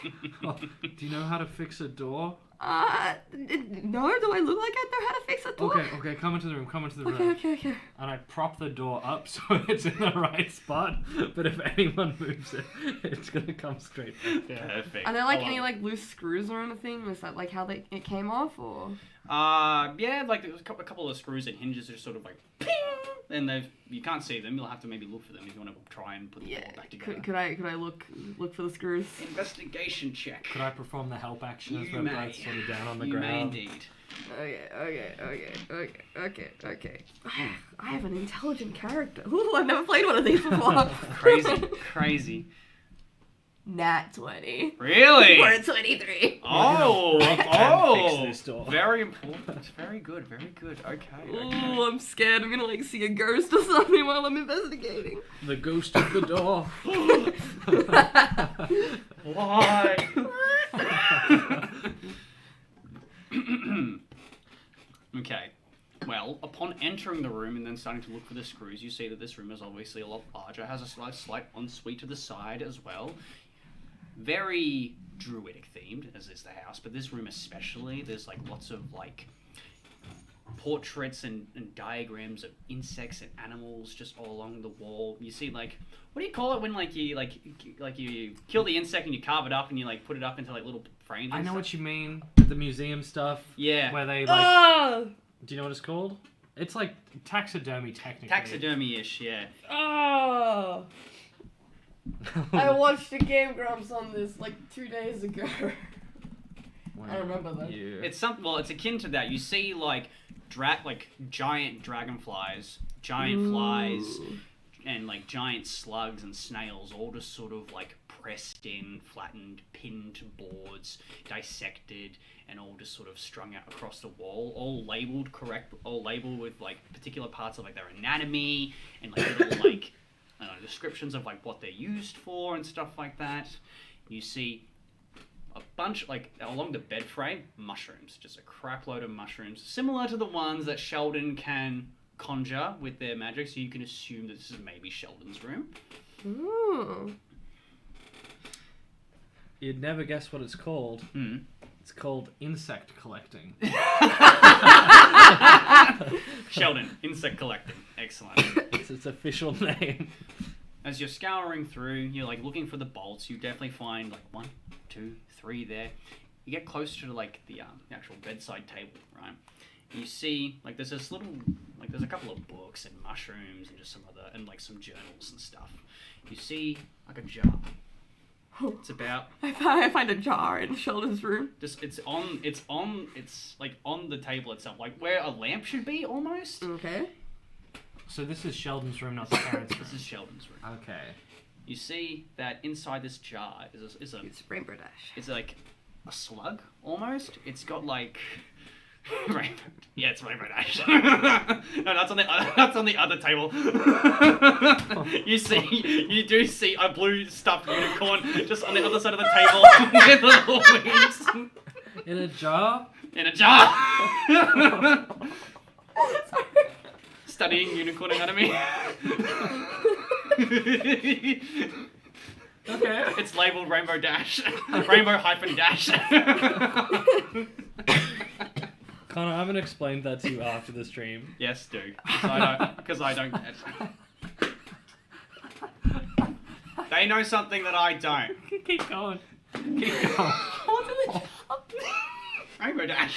Do you know how to fix a door? No, do I look like I know how to fix a door? Okay, come into the room, Okay. And I prop the door up so it's in the right spot, but if anyone moves it, it's gonna come straight back down. Perfect. Are there like any like loose screws or anything? Was that like how it came off, or? Yeah, like there was a couple of screws and hinges are sort of like, ping, and you can't see them. You'll have to maybe look for them if you want to try and put the door back together. Could I look for the screws? Investigation check. Could I perform the help action as You we're may. both sort of down on the You ground? may indeed. Okay. I have an intelligent character. Ooh, I've never played one of these before. Crazy. Nat 20. Really? For a 23. Oh, I can fix this door. Very important. Very good. Okay. Ooh, I'm scared. I'm gonna like see a ghost or something while I'm investigating. The ghost of the door. Why? Okay. Well, upon entering the room and then starting to look for the screws, you see that this room is obviously a lot larger. It has a slight ensuite to the side as well. Very druidic themed, as is the house, but this room especially, there's like lots of like portraits and diagrams of insects and animals just all along the wall. You see like, what do you call it when you kill the insect and you carve it up and you like put it up into like little frames? I know stuff? what you mean. The museum stuff. Yeah. Where they like. Oh! Do you know what it's called? It's like taxidermy, technically. Taxidermy-ish, yeah. Oh! I watched a Game Grumps on this like 2 days ago. I remember that. Yeah. It's akin to that. You see like giant dragonflies, giant flies, and like giant slugs and snails, all just sort of like pressed in, flattened, pinned boards, dissected, and all just sort of strung out across the wall, all labeled with like particular parts of like their anatomy and like little like I don't know, descriptions of like what they're used for and stuff like that. You see a bunch, like, along the bed frame, mushrooms. Just a crap load of mushrooms. Similar to the ones that Sheldon can conjure with their magic, so you can assume that this is maybe Sheldon's room. Ooh. You'd never guess what it's called. Hmm. It's called insect collecting. Sheldon, insect collecting. Excellent. It's its official name. As you're scouring through, you're, like, looking for the bolts. You definitely find, like, 1, 2, 3 there. You get closer to, like, the actual bedside table, right? And you see, like, there's this little, like, there's a couple of books and mushrooms and just some other, and, like, some journals and stuff. You see, like, a jar. It's about I find a jar in Sheldon's room. just it's like on the table itself, like where a lamp should be almost. Okay. So this is Sheldon's room, not the parents' room. This is Sheldon's room. Okay. You see that inside this jar is It's Rainbow Dash. it's like a slug almost. It's got like rainbow. Yeah, it's Rainbow Dash. No, that's on the other table. You do see a blue stuffed unicorn just on the other side of the table with little wings In a jar? in a jar. Studying unicorn anatomy. Okay. It's labeled Rainbow Dash. Rainbow hyphen dash. Connor, I'm gonna explain that to you after the stream. Yes, do. Because I don't get it. They know something that I don't. Keep going. Keep going. Rainbow Dash.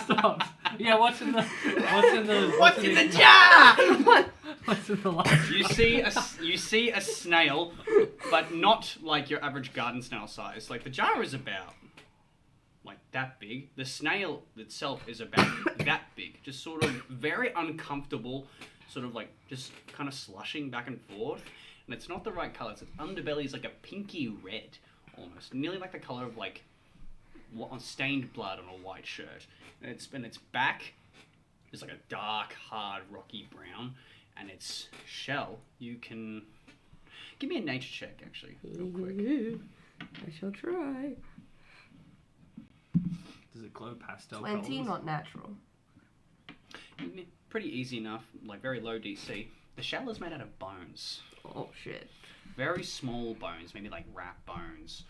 Stop. Yeah, what's in the jar? What's in the last You see a snail, but not like your average garden snail size. Like the jar is about like that big. The snail itself is about that big. Just sort of very uncomfortable, sort of like just kind of slushing back and forth. And it's not the right color. Its underbelly is like a pinky red, almost, nearly like the color of like stained blood on a white shirt. And its back is like a dark, hard, rocky brown. And its shell, you can give me a nature check actually, real quick. I shall try. Does it glow pastel 20, colors? not natural. Pretty easy enough, like very low DC. The shell is made out of bones. Oh shit. Very small bones, maybe like rat bones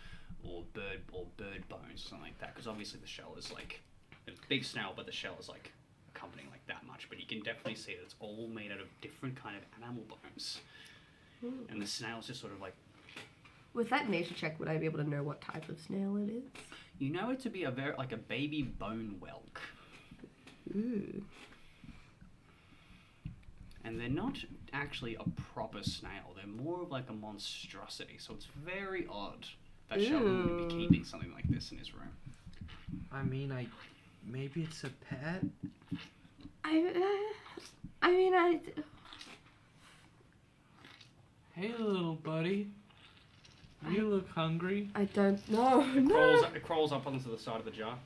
or bird bones, something like that. Because obviously the shell is like a big snail, but the shell is like accompanying like that much. But you can definitely see that it's all made out of different kind of animal bones. And the snail's just sort of like. With that nature check, would I be able to know what type of snail it is? You know it to be a baby bone whelk. Ooh. And they're not actually a proper snail. They're more of like a monstrosity. So it's very odd that Sheldon would be keeping something like this in his room. I mean, maybe it's a pet? Hey, little buddy. You look hungry. I don't know. It crawls up onto the side of the jar.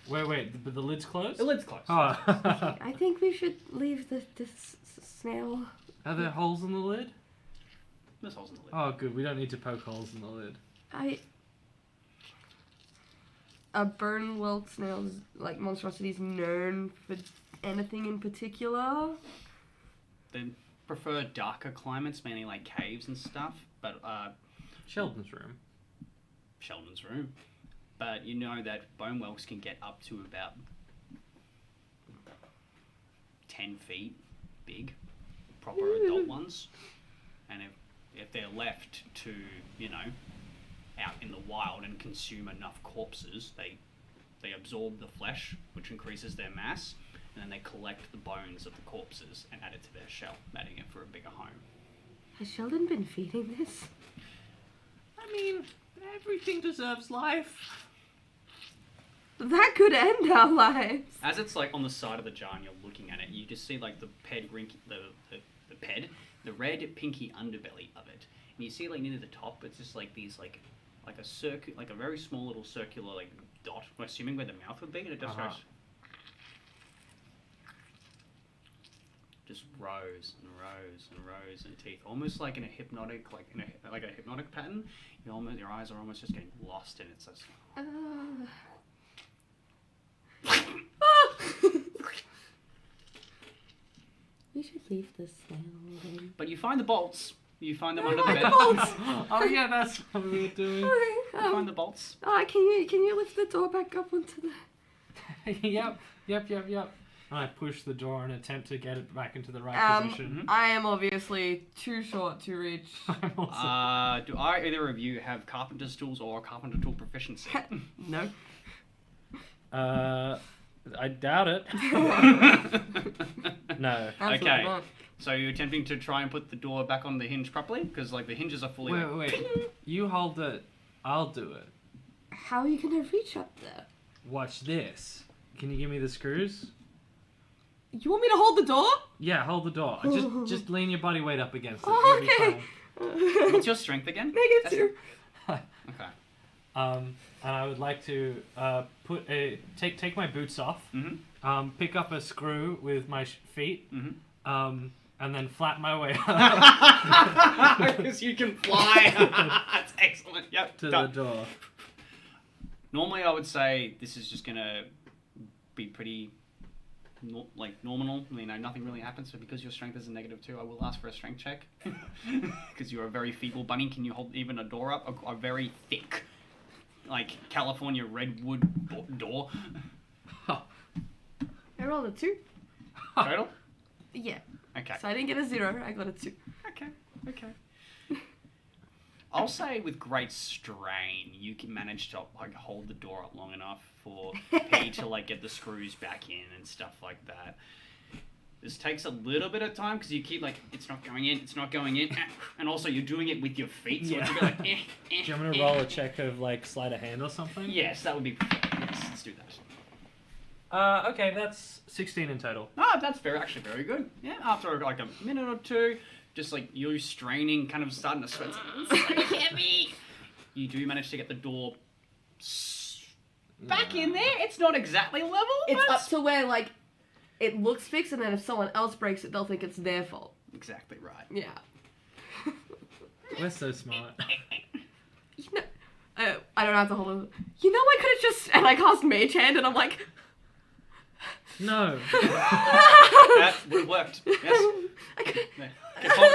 Wait, the lid's closed? The lid's closed. Oh. I think we should leave this snail. Are there holes in the lid? There's holes in the lid. Oh, good. We don't need to poke holes in the lid. Are bone whelk snails, like monstrosities, known for anything in particular? They prefer darker climates, mainly like caves and stuff. But Sheldon's room. Sheldon's room. But you know that bone whelks can get up to about 10 feet big, proper adult ones. And if they're left to, out in the wild and consume enough corpses, they absorb the flesh, which increases their mass, and then they collect the bones of the corpses and add it to their shell, adding it for a bigger home. Has Sheldon been feeding this? I mean, everything deserves life. That could end our lives. As it's like on the side of the jar and you're looking at it, you just see like the red pinky underbelly of it, and you see like near the top, it's just like these like a very small little circular like dot, I'm assuming where the mouth would be, and it just goes just rows and rows and rows of teeth, almost like in a hypnotic pattern. Your eyes are almost just getting lost in it. So We should leave this snail then. but you find the bolts. You find them under the bed. Oh yeah, that's what we were doing. You find the bolts. Can you lift the door back up onto the... Yep. And I push the door and attempt to get it back into the right position. I am obviously too short to reach. I'm also... Do either of you have carpenter's tools or carpenter tool proficiency? No. I doubt it. No. Absolutely Okay. not. So you're attempting to try and put the door back on the hinge properly? Because, like, the hinges are fully... Wait. You hold it. I'll do it. How are you gonna reach up there? Watch this. Can you give me the screws? You want me to hold the door? Yeah, hold the door. Just lean your body weight up against it. Oh, You'll be okay. What's your strength again? -2. fine. Okay. And I would like to take my boots off. Mm-hmm. Pick up a screw with my feet. Mm-hmm. And then flap my way up Because you can fly. That's excellent. Yep. to done. the door. Normally, I would say this is just gonna be pretty, nominal. You know, nothing really happens. So because your strength is a -2, I will ask for a strength check. Because you're a very feeble bunny. Can you hold even a door up? A very thick, like California redwood door. I rolled a 2. Total. Yeah. Okay. So I didn't get a 0. I got a 2. Okay. I'll say with great strain, you can manage to like hold the door up long enough for P to like get the screws back in and stuff like that. This takes a little bit of time because you keep like it's not going in, and also you're doing it with your feet, so it's a bit like. Do you want me to roll a check of like sleight of hand or something? Yes, that would be perfect. Yes, let's do that. Okay, that's 16 in total. Ah, that's actually very good. Yeah, after like a minute or two, just like you straining, kind of starting to sweat. It's so heavy. You do manage to get the door back in there. It's not exactly level. It's but up to where, like, it looks fixed, and then if someone else breaks it, they'll think it's their fault. Exactly right. Yeah. We're so smart. You know, I don't have to hold it. You know, I could have just... And I cast Mage Hand, and I'm like... No. That would have worked. Yes.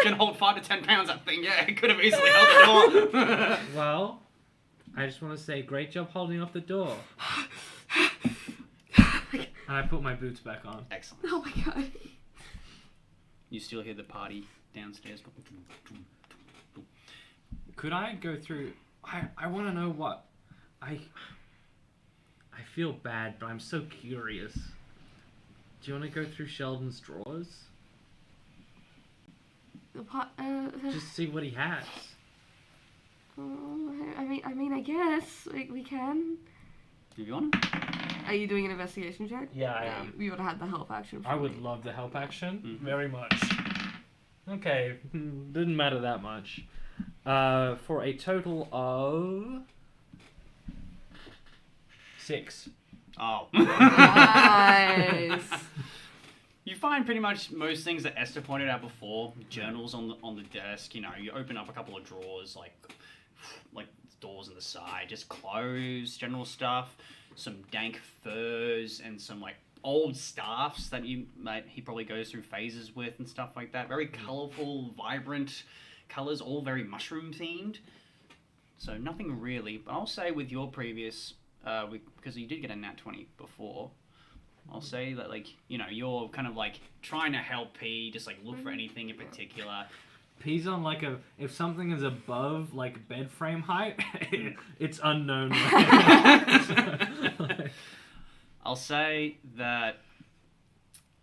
Can hold 5 to 10 pounds, that thing. Yeah, it could have easily held the door. Well, I just want to say, great job holding up the door. And I put my boots back on. Excellent. Oh my god. You still hear the party downstairs. Could I go through... I want to know what... I feel bad, but I'm so curious. Do you want to go through Sheldon's drawers? Just see what he has. I mean, I guess we can. Do you want to? Are you doing an investigation check? Yeah, I am. We would have had the help action. I would love the help action. Mhm. Very much. Okay, didn't matter that much. For a total of... 6. Oh. Nice. You find pretty much most things that Esther pointed out before. Journals on the desk. You know, you open up a couple of drawers, like doors on the side, just clothes, general stuff, some dank furs, and some like old staffs that he probably goes through phases with and stuff like that. Very colourful, vibrant colours, all very mushroom themed. So nothing really. But I'll say with your previous, because you did get a nat 20 before. I'll say that, like, you know, you're kind of, like, trying to help P, just, like, look for anything in particular. P's on, like, if something is above, like, bed frame height, it's unknown. I'll say that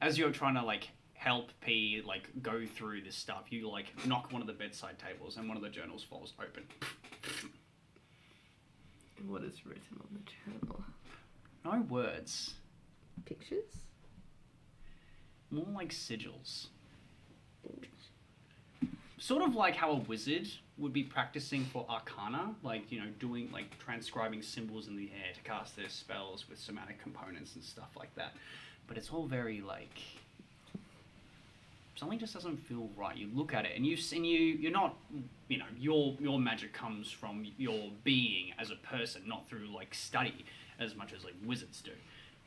as you're trying to, like, help P, like, go through this stuff, you, like, knock one of the bedside tables and one of the journals falls open. What is written on the journal? No words. Pictures? More like sigils. Sort of like how a wizard would be practicing for arcana, like, you know, doing, like, transcribing symbols in the air to cast their spells with somatic components and stuff like that. But it's all very, like... Something just doesn't feel right. You look at it and you're not, you know, your magic comes from your being as a person, not through, like, study as much as, like, wizards do.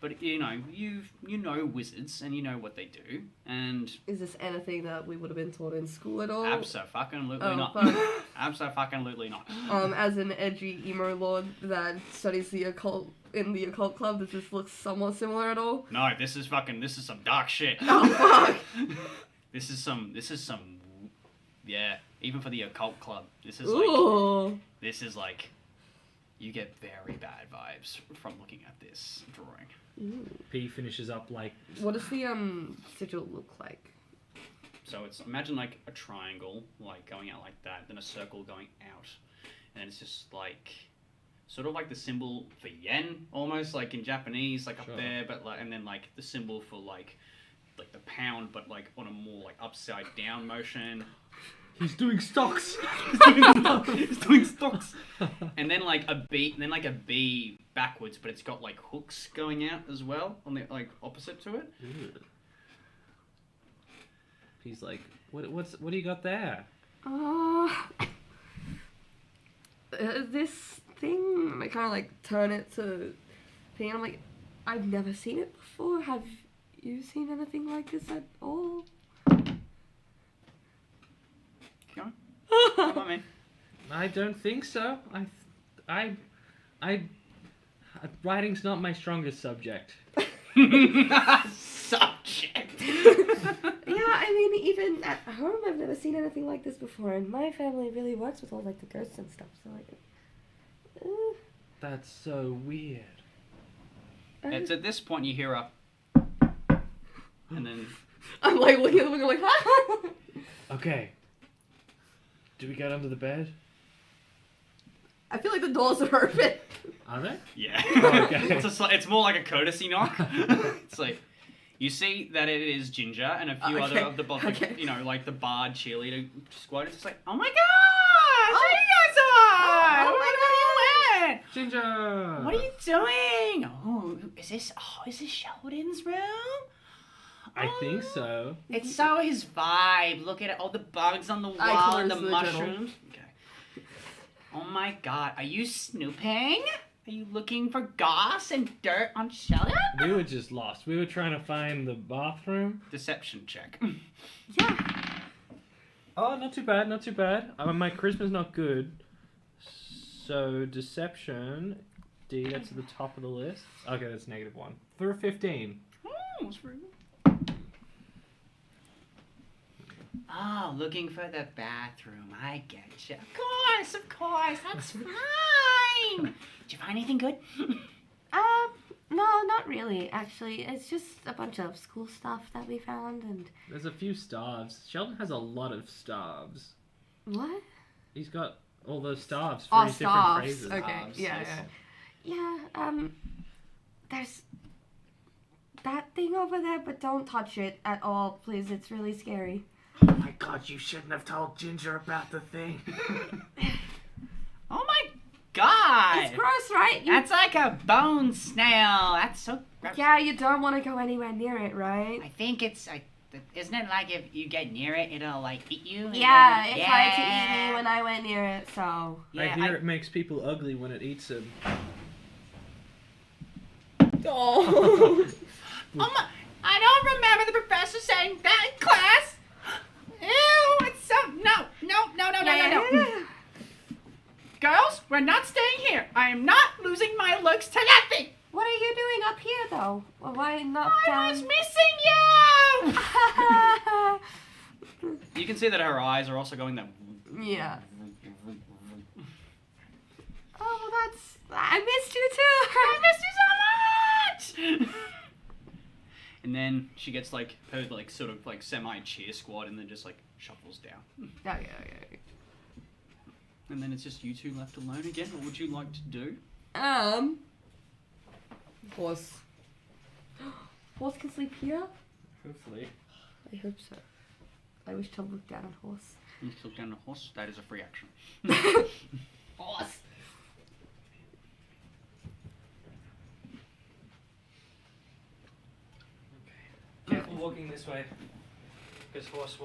But, you know, you know wizards, and you know what they do, and... Is this anything that we would have been taught in school at all? Abso-fucking-lutely not. Fuck. Abso-fucking-lutely not. As an edgy emo lord that studies the occult in the occult club, does this look somewhat similar at all? No, this is some dark shit. Oh, fuck! This is some, yeah, even for the occult club, this is like, you get very bad vibes from looking at this drawing. Ooh. P finishes up like... What does the sigil look like? So it's imagine like a triangle, like going out like that, then a circle going out, and it's just like sort of like the symbol for yen, almost like in Japanese, like Sure. up there, but like and then like the symbol for like the pound, but like on a more like upside down motion. He's doing stocks. He's doing stocks. And then like a B backwards, but it's got like hooks going out as well on the like opposite to it. Ew. He's like, what do you got there? This thing, I kind of like turn it to thing. I'm like, I've never seen it before. Have you seen anything like this at all? Come on, man. I don't think so. I writing's not my strongest subject. Subject. Yeah, I mean, even at home, I've never seen anything like this before, and my family really works with all like the ghosts and stuff. So like, That's so weird. It's at this point you hear a, and then I'm like looking at the window, like, Okay. Do we get under the bed? I feel like the doors are open. Are they? yeah. Oh, okay. It's more like a courtesy knock. It's like you see that it is Ginger and a few other of the okay. you know, like the bar cheerleader squad. It's just like, oh my gosh, Oh. there you guys are! Oh Where my you went? Ginger! What are you doing? Oh, is this Sheldon's room? I think so. It's so his vibe. Look at it, all the bugs on the I wall and the closed the journal. mushrooms. Okay. Oh my god, are you snooping? Are you looking for goss and dirt on Sheldon? We were just lost. We were trying to find the bathroom. Deception check. Yeah. Oh, not too bad, not too bad. My charisma's not good. So, deception. D, that's at the top of the list. Okay, that's -1. For a 15. Oh, that's very good. Oh, looking for the bathroom. I get you. Of course, that's fine. Did you find anything good? No, not really, actually. It's just a bunch of school stuff that we found, and... There's a few staves. Sheldon has a lot of staves. What? He's got all those staves for his different staffs. phrases. Okay, Staffs, yeah, yes. yeah. There's that thing over there, but don't touch it at all, please. It's really scary. Oh my god, you shouldn't have told Ginger about the thing. Oh my god! It's gross, right? That's like a bone snail. That's so gross. Yeah, you don't want to go anywhere near it, right? I think isn't it like if you get near it, it'll like eat you? And Yeah, then- it tried to eat me when I went near it, so... Yeah, I hear it makes people ugly when it eats them. Oh. I don't remember the professor saying that in class. Ew, it's so no. Girls, we're not staying here. I am not losing my looks to nothing. What are you doing up here, though? Why not I down? was missing you. You can see that her eyes are also going that. Yeah. Oh, well, that's... I missed you, too. I missed you so much. And then she gets like her like sort of like semi-cheer squad, and then just like shuffles down. Okay. And then it's just you two left alone again. What would you like to do? Horse. Horse can sleep here? Hopefully. I hope so. I wish to look down on horse. You look down the horse. That is a free action. Horse. Careful walking this way. Because horse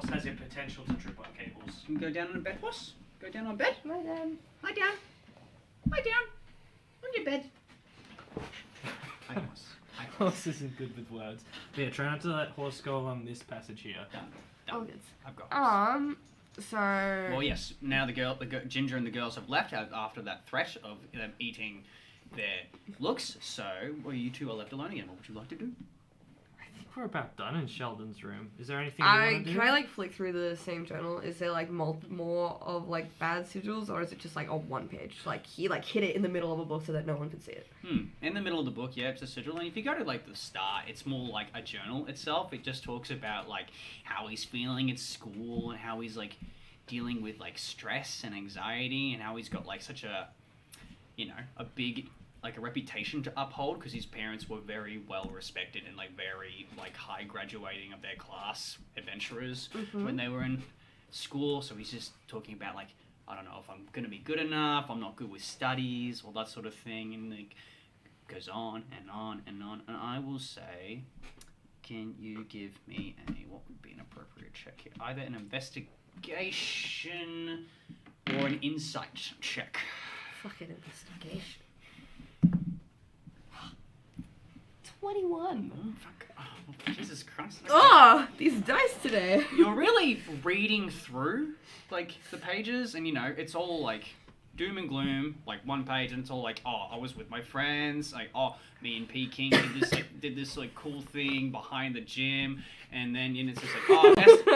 has the potential to trip on cables. You can go down on a bed, horse. Go down on bed. My dad. Lie down. Lie down. On your bed. Hi, horse. Hi, horse. Horse isn't good with words. But yeah, try not to let horse go along this passage here. Done. Oh, good. I've got horse. So... Well, yes. Now Ginger and the girls have left after that threat of them eating their looks. So, well, you two are left alone again. What would you like to do? I think we're about done in Sheldon's room. Is there anything you want to do? Can I like flick through the same journal? Is there like more of like bad sigils, or is it just like on one page? Like he like hid it in the middle of a book so that no one could see it. In the middle of the book, yeah, it's a sigil. And if you go to like the start, it's more like a journal itself. It just talks about like how he's feeling at school and how he's like dealing with like stress and anxiety and how he's got like such a, you know, a big like a reputation to uphold because his parents were very well respected and like very like high graduating of their class adventurers when they were in school. So he's just talking about like, I don't know if I'm gonna be good enough, I'm not good with studies, all that sort of thing, and like goes on and on and on. And I will say, can you give me what would be an appropriate check here? Either an investigation or an insight check. Fucking investigation. 21. Oh, fuck. Oh, Jesus Christ. Okay. Oh, these dice today. You're really reading through, like, the pages, and, you know, it's all, like, doom and gloom, like, one page, and it's all, like, oh, I was with my friends, like, oh, me and P. King did this cool thing behind the gym, and then, you know, it's just like, oh,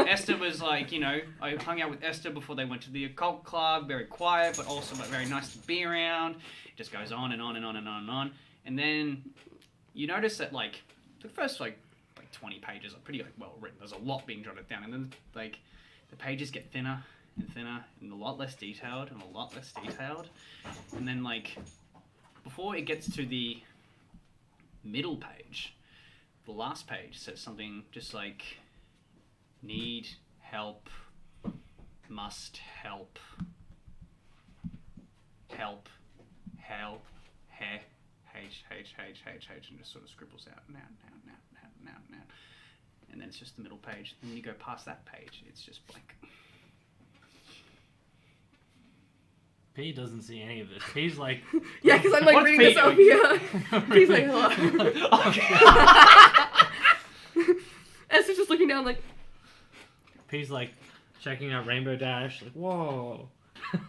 Esther was, like, you know, I hung out with Esther before they went to the occult club, very quiet, but also, like, very nice to be around. It just goes on and on and on and on and on, and then you notice that, like, the first, like 20 pages are pretty, like, well written. There's a lot being jotted down. And then, like, the pages get thinner and thinner and a lot less detailed and a lot less detailed. And then, like, before it gets to the middle page, the last page says something just like, need help, must help, help, hell, heh. H, and just sort of scribbles out now. And then it's just the middle page. And when you go past that page, it's just blank. P doesn't see any of this. P's like... Yeah, because I'm like What's reading this over here. He's like, hello. Esther's just looking down like... P's like checking out Rainbow Dash, like, whoa.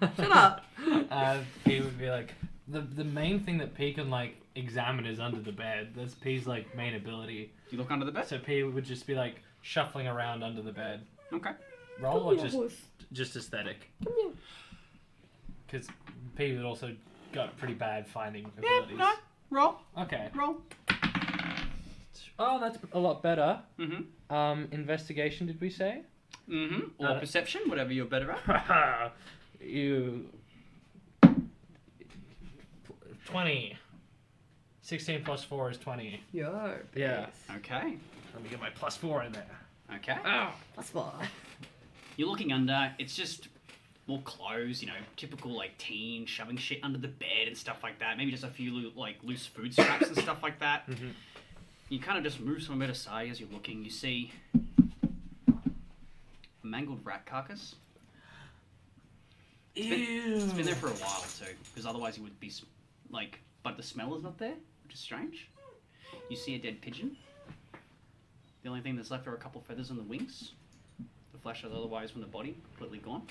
Shut up. P would be like... The main thing that P can, like, examine is under the bed. That's P's, like, main ability. You look under the bed? So P would just be, like, shuffling around under the bed. Okay. Roll or just aesthetic? Come here. Because P would also got pretty bad finding abilities. Yeah, no. Roll. Okay. Roll. Oh, that's a lot better. Mm-hmm. Investigation, did we say? Mm-hmm. Or perception, whatever you're better at. You... 20. 16 plus 4 is 20. Yo, Yeah. Okay. Let me get my plus 4 in there. Okay. Oh. That's fine. You're looking under, it's just more clothes, you know, typical, like, teen shoving shit under the bed and stuff like that. Maybe just a few, like, loose food scraps and stuff like that. Mm-hmm. You kind of just move some of it aside as you're looking. You see a mangled rat carcass. It's been there for a while, too, because otherwise you would be, like, but the smell is not there, which is strange. You see a dead pigeon. The only thing that's left are a couple feathers on the wings. The flesh is otherwise from the body, completely gone.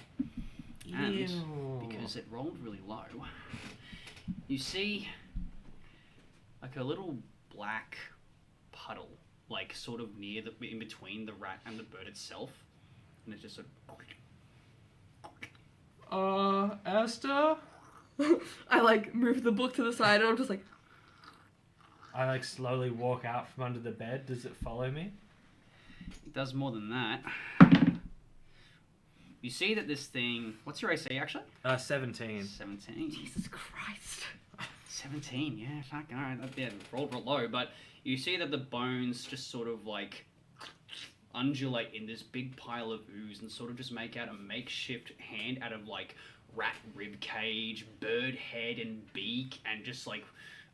And because it rolled really low, you see like a little black puddle, like sort of near the in between the rat and the bird itself, and it's just sort of. Esther? I like move the book to the side and I'm just like... I like slowly walk out from under the bed. Does it follow me? It does more than that. You see that this thing... What's your AC, actually? 17. 17. Jesus Christ. 17, yeah, fuck, alright, yeah, rolled real low, but you see that the bones just sort of, like, undulate in this big pile of ooze and sort of just make out a makeshift hand out of, like, rat rib cage, bird head and beak, and just, like,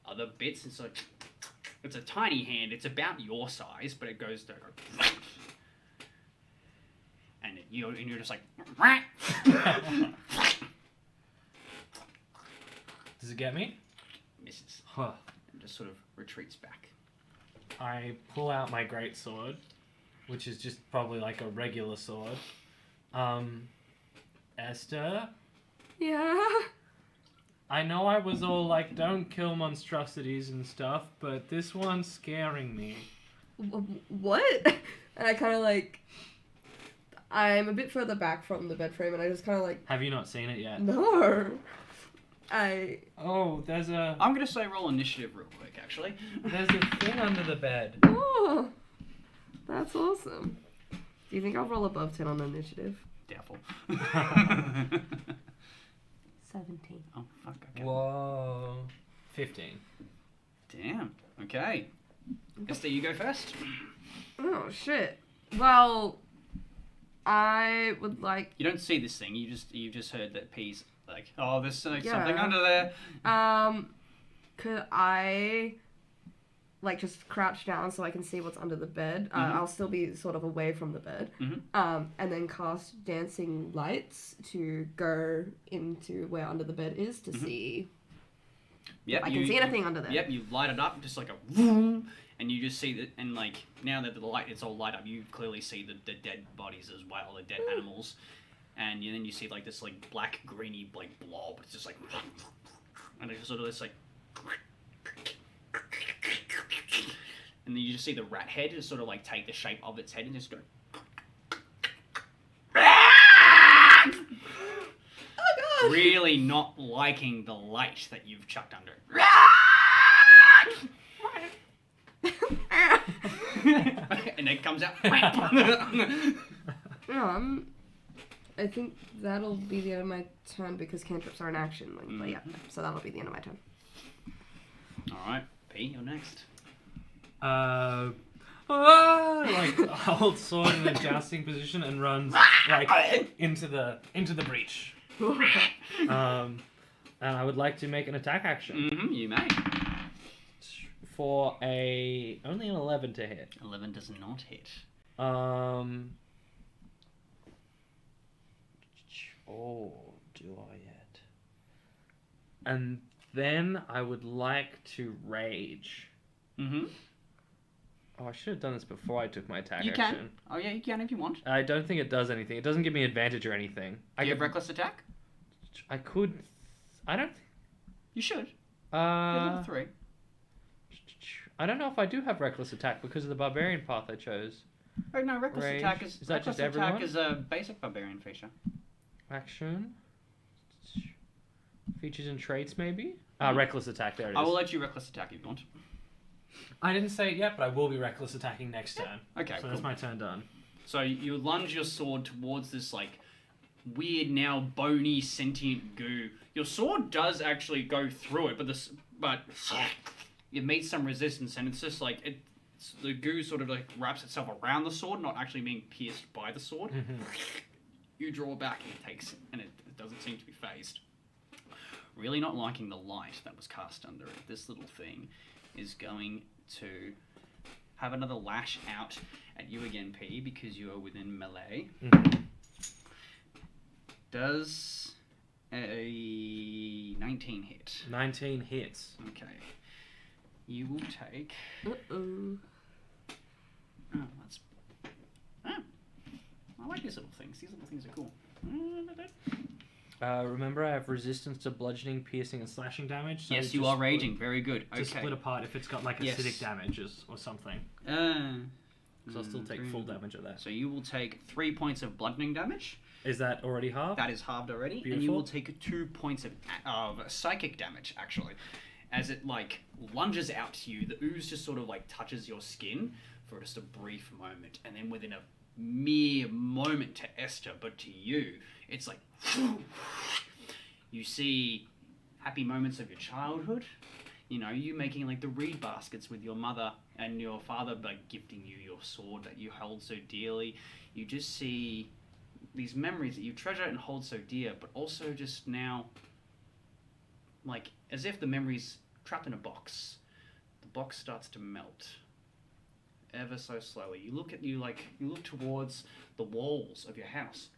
other bits. It's like, it's a tiny hand, it's about your size, but it goes to... And you're just like... Does it get me? Misses. Huh. And just sort of retreats back. I pull out my greatsword, which is just probably like a regular sword. Esther? Yeah? I know I was all like, don't kill monstrosities and stuff, but this one's scaring me. what? And I kind of like, I'm a bit further back from the bed frame, and I just kind of like, Have you not seen it yet? no. Oh, there's a I'm gonna say roll initiative real quick, actually. thing under the bed. Oh, that's awesome. Do you think I'll roll above 10 on the initiative? Doubtful. 17. Oh fuck. Okay. Whoa. 15. Damn. Okay. Esther, you go first. Oh, shit. Well, I would like... You don't see this thing. You just heard that P's like, oh, there's something Yeah. under there. Could I, like, just crouch down so I can see what's under the bed? I'll still be sort of away from the bed. Mm-hmm. And then cast dancing lights to go into where under the bed is to see Yep. if I can see anything under there. Yep. You light it up, just like a vroom, and you just see that. And like now that the light, it's all light up, you clearly see the dead bodies as well, the dead animals. And then you see like this like black greeny like blob. It's just like, and it's sort of this like, and then you just see the rat head just sort of like take the shape of its head and just go. Oh god! Really not liking the light that you've chucked under it. And it comes out. Yeah, I think that'll be the end of my turn because cantrips are in action. Like, but yeah, so that'll be the end of my turn. Alright, P, you're next. Like holds sword in a jousting position and runs like into the breach. And I would like to make an attack action Mm-hmm, you may. for only an 11 to hit. 11 does not hit. Oh, do I yet? And then I would like to rage. Mm-hmm. Oh, I should have done this before I took my attack You action. can. Oh yeah, you can if you want. I don't think it does anything. It doesn't give me advantage or anything. Do you have reckless attack? I could. I don't. You should. You're level 3. I don't know if I do have reckless attack because of the barbarian path I chose. Oh no, reckless Rage. attack is Is that reckless just everyone? attack is a basic barbarian feature. Action. Features and traits, maybe? Reckless attack, there it is. I will let you reckless attack if you want. I didn't say it yet, but I will be reckless attacking next turn. Okay, So cool. that's my turn done. So you lunge your sword towards this like weird now bony sentient goo. Your sword does actually go through it, but it meets some resistance, and it's just like the goo sort of like wraps itself around the sword, not actually being pierced by the sword. You draw back and it doesn't seem to be phased. Really not liking the light that was cast under it. This little thing is going to have another lash out at you again, P, because you are within melee. Does a 19 hit? 19 hits. Okay. You will take... Uh-oh. Oh, that's... Oh. I like these little things. These little things are cool. Remember, I have resistance to bludgeoning, piercing, and slashing damage. So Yes, you are raging. Very good. Okay. To split apart if it's got like Yes. acidic damages or something. Because I'll still take full damage of that. So you will take 3 points of bludgeoning damage. Is that already half? That is halved already. And you Beautiful. will take 2 points of psychic damage, actually. As it, like, lunges out to you, the ooze just sort of, like, touches your skin for just a brief moment. And then within a mere moment to Esther, but to you, it's like... You see happy moments of your childhood. You know, you making, like, the reed baskets with your mother and your father, like, gifting you your sword that you held so dearly. You just see these memories that you treasure and hold so dear, but also just now, like, as if the memory's trapped in a box. The box starts to melt ever so slowly. You look towards the walls of your house,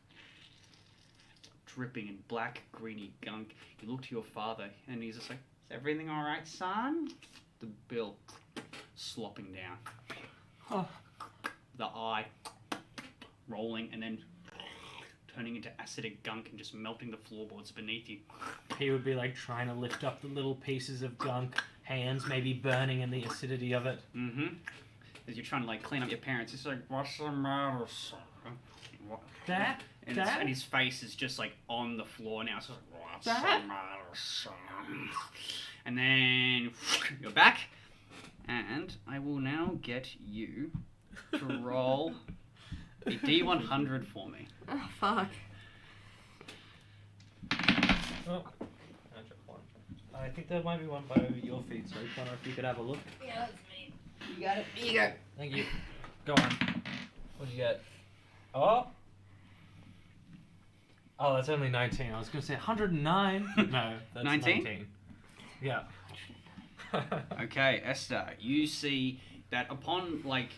dripping in black, greeny gunk. You look to your father, and he's just like, "Is everything all right, son?" The bill slopping down. Oh. The eye rolling, and then turning into acidic gunk and just melting the floorboards beneath you. He would be like trying to lift up the little pieces of gunk, hands maybe burning in the acidity of it. Mm-hmm. as you're trying to like clean up your parents. He's like, "What's the matter, son?" What? Dad? And his face is just like on the floor now. So like, "What's the matter, son?" And then you're back, and I will now get you to roll a D100 for me. Oh, fuck. Oh. I think there might be one by your feet, so Connor, if you could have a look. Yeah, that's me. You got it. You go. Thank you. Go on. What do you get? Oh! Oh, that's only 19. I was going to say 109. No, that's 19. Yeah. Okay, Esther, you see that upon, like,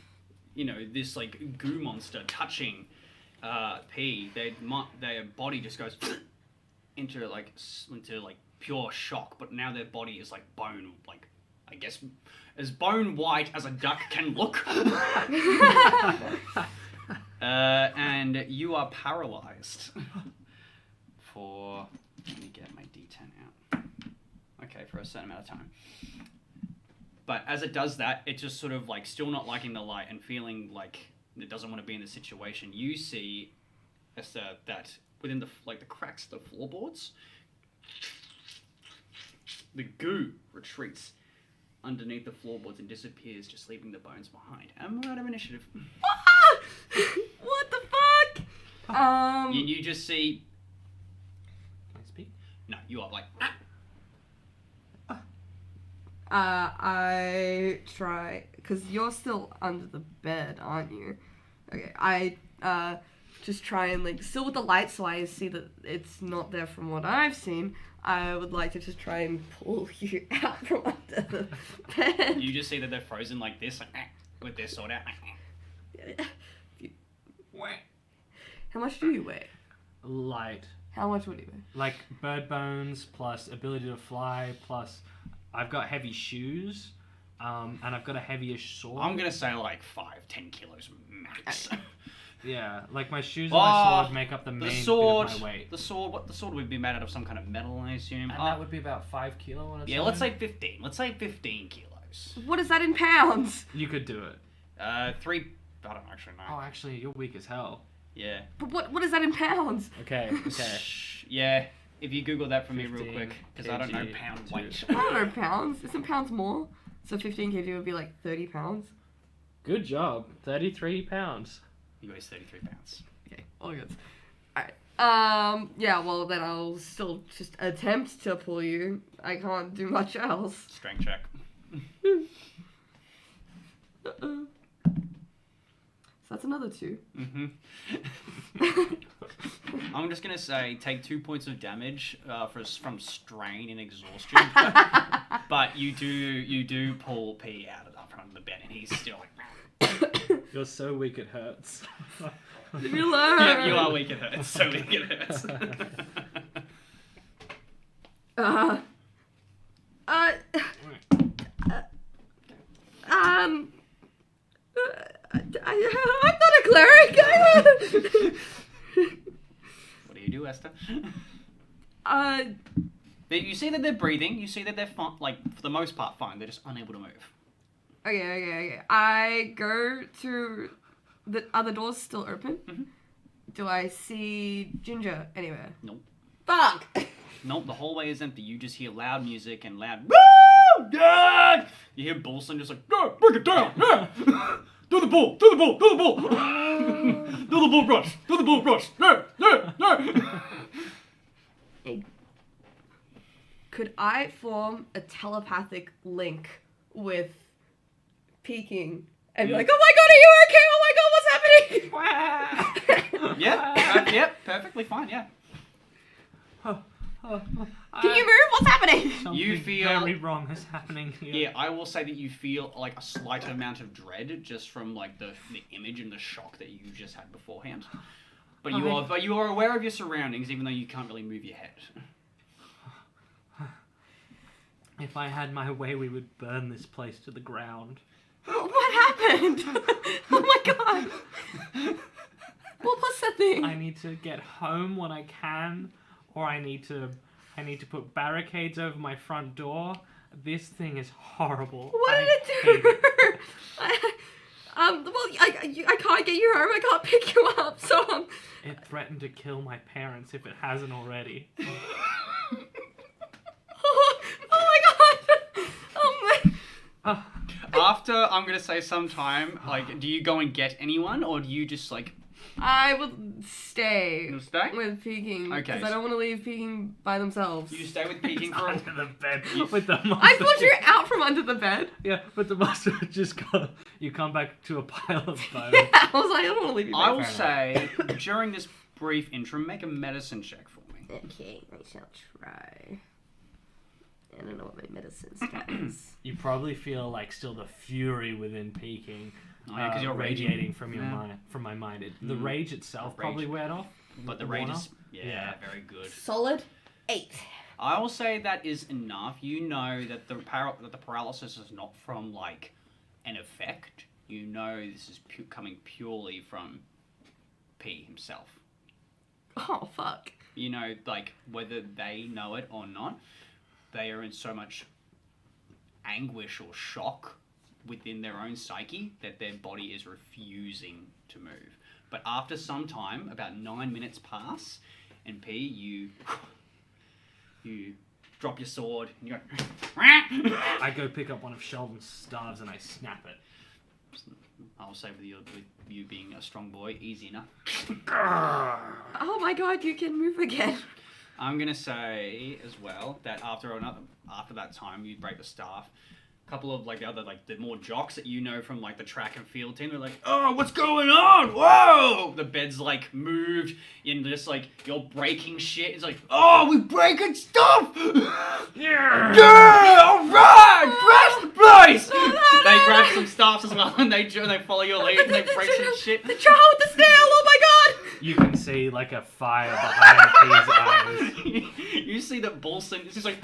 you know, this, like, goo monster touching P, their body just goes into pure shock, but now their body is, like, bone, like, I guess, as bone white as a duck can look. And you are paralyzed for, let me get my D10 out. Okay, for a certain amount of time. But as it does that, it's just sort of like still not liking the light and feeling like it doesn't want to be in the situation. You see, Esther, that within the cracks of the floorboards, the goo retreats underneath the floorboards and disappears, just leaving the bones behind. And we're out of initiative. What the fuck? You just see. Can I speak? No, you are like. I try, because you're still under the bed, aren't you? Okay, I just try and, like, still with the light so I see that it's not there from what I've seen. I would like to just try and pull you out from under the bed. You just see that they're frozen like this, like, with their sword out. How much do you weigh? Light. How much would you weigh? Like bird bones plus ability to fly plus I've got heavy shoes and I've got a heavyish sword. I'm gonna say like 5-10 kilos max. Yeah, like my shoes and my sword make up the main bit of my weight. The sword would be made out of some kind of metal, I assume. And that would be about 5 kilo. Yeah, let's say 15. Let's say 15 kilos. What is that in pounds? You could do it. 3. I don't actually know. Oh, actually, you're weak as hell. Yeah. But what is that in pounds? Okay. Yeah. If you Google that for me real 15 quick, because I don't know kg pound to- weight. I don't know pounds. Isn't pounds more? So 15 kg would be like 30 pounds. Good job. 33 pounds. He weighs 33 pounds. Okay, all good. Alright. Yeah, well then I'll still just attempt to pull you. I can't do much else. Strength check. Uh-oh. So that's another 2. Mm-hmm. I'm just gonna say take 2 points of damage from strain and exhaustion, but you do pull P out of from the bed, and he's still like. You're so weak it hurts. Leave me alone. Yeah, you are weak. It hurts. So weak it hurts. I'm not a cleric. What do you do, Esther? Uh, You see that they're breathing. You see that they're fine, like for the most part fine. They're just unable to move. Okay. I go to are the doors still open? Mm-hmm. Do I see Ginger anywhere? Nope. Fuck! Nope, the hallway is empty. You just hear loud music and loud woo! Yeah! You hear Bolson just like, yeah, break it down, yeah! Do the bull! Do the bull! Do the bull! Do the bull rush! Do the bull rush! Yeah! Yeah! Yeah! Could I form a telepathic link with Peking and be like, oh my god, are you okay? Oh my god, what's happening? Yep, perfectly fine, yeah. Can you move? What's happening? Something You feel- very wrong is happening here. Yeah, I will say that you feel like a slight amount of dread just from like the image and the shock that you just had beforehand. But you are aware of your surroundings, even though you can't really move your head. If I had my way, we would burn this place to the ground. What happened? Oh my god. What was the thing? I need to get home when I can, or I need to put barricades over my front door. This thing is horrible. What did I it do? hate I can't get you home. I can't pick you up. So It threatened to kill my parents if it hasn't already. oh my god. Oh my. After, I'm gonna say sometime, like, do you go and get anyone, or do you just, like... I would stay. You'll stay? With Peking. Okay, Because I don't want to leave Peking by themselves. You stay with Peking for... Under the bed with the monster. I thought you were out from under the bed. Yeah, but the monster just got... You come back to a pile of bones. Yeah, I was like, I don't want to leave you I by will Fair say, during this brief interim, make a medicine check for me. Okay, I shall try. I don't know what my medicine stat is. You probably feel like still the fury within Peking. Oh, yeah, 'cause you're radiating raging. from your Yeah. mind, from my mind. The rage itself Rage. probably weared off. But the worn rage is... off. Yeah, very good. Solid 8. I will say that is enough. You know that the paralysis is not from, like, an effect. You know this is coming purely from P himself. Oh, fuck. You know, like, whether they know it or not, they are in so much anguish or shock within their own psyche that their body is refusing to move. But after some time, about 9 minutes pass, and P, you drop your sword, and you go... I go pick up one of Sheldon's staves and I snap it. I'll say with you being a strong boy, easy enough. Oh my god, you can move again. I'm gonna say as well that after that time you break the staff. A couple of like the more jocks that you know from like the track and field team, they're like, oh, what's going on? Whoa! The bed's like moved, and just like you're breaking shit. It's like, oh, we're breaking stuff. Yeah! All right, crash the place. They grab some staffs as well, and they follow your lead, and they break some shit. The child with the snail, oh my god! You can see like a fire behind P's eyes. You see that Bolson is just like,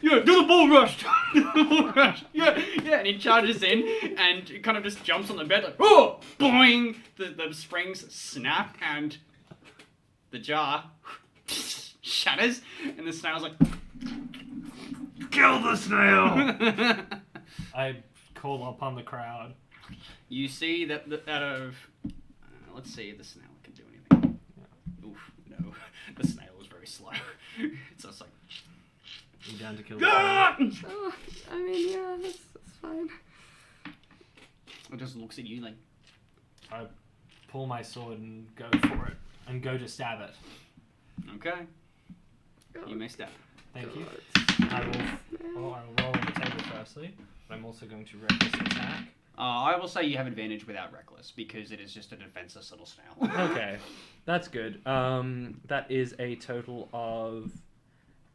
yeah, do the bull rush, do the bull rush, yeah, and he charges in and kind of just jumps on the bed like, oh, boing, the springs snap and the jar shatters and the snail's like, Kill the snail! I call upon the crowd. You see that out of, let's see if the snail can do anything. Yeah. Oof, no, the snail is very slow. It's just like, You down to kill the snail? Oh, I mean, yeah, that's fine. it just looks at you like, I pull my sword and go for it. And go to stab it. okay, you may stab. Thank you. I will roll on the table firstly. But I'm also going to reckless attack. I will say you have advantage without reckless because it is just a defenseless little snail. Okay, that's good. That is a total of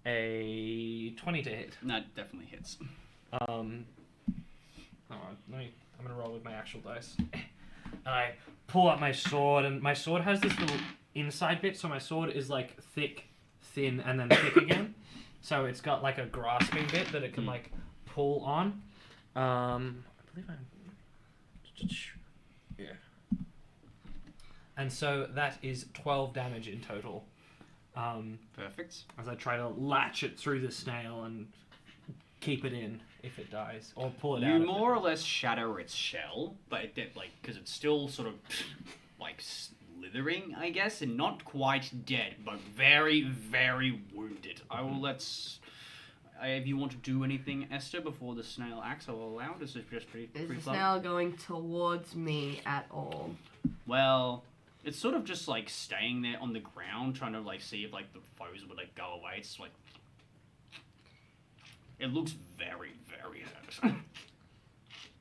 a 20 to hit. No, it definitely hits. Hold on, I'm gonna roll with my actual dice. And I pull out my sword, and my sword has this little inside bit, so my sword is like thick, thin, and then thick again. So it's got like a grasping bit that it can like pull on. I believe yeah. And so that is 12 damage in total. Perfect. As I try to latch it through the snail and keep it in if it dies, or pull it out. You if more or less shatter its shell, but like because it's still sort of like slithering, I guess, and not quite dead, but very, very wounded. I will let's. If you want to do anything, Esther, before the snail acts, I will allow. This is just pretty. Is pretty the slow. snail going towards me at all? Well, it's sort of just like staying there on the ground, trying to like see if like the foes would like go away. It's like it looks very, very hurt.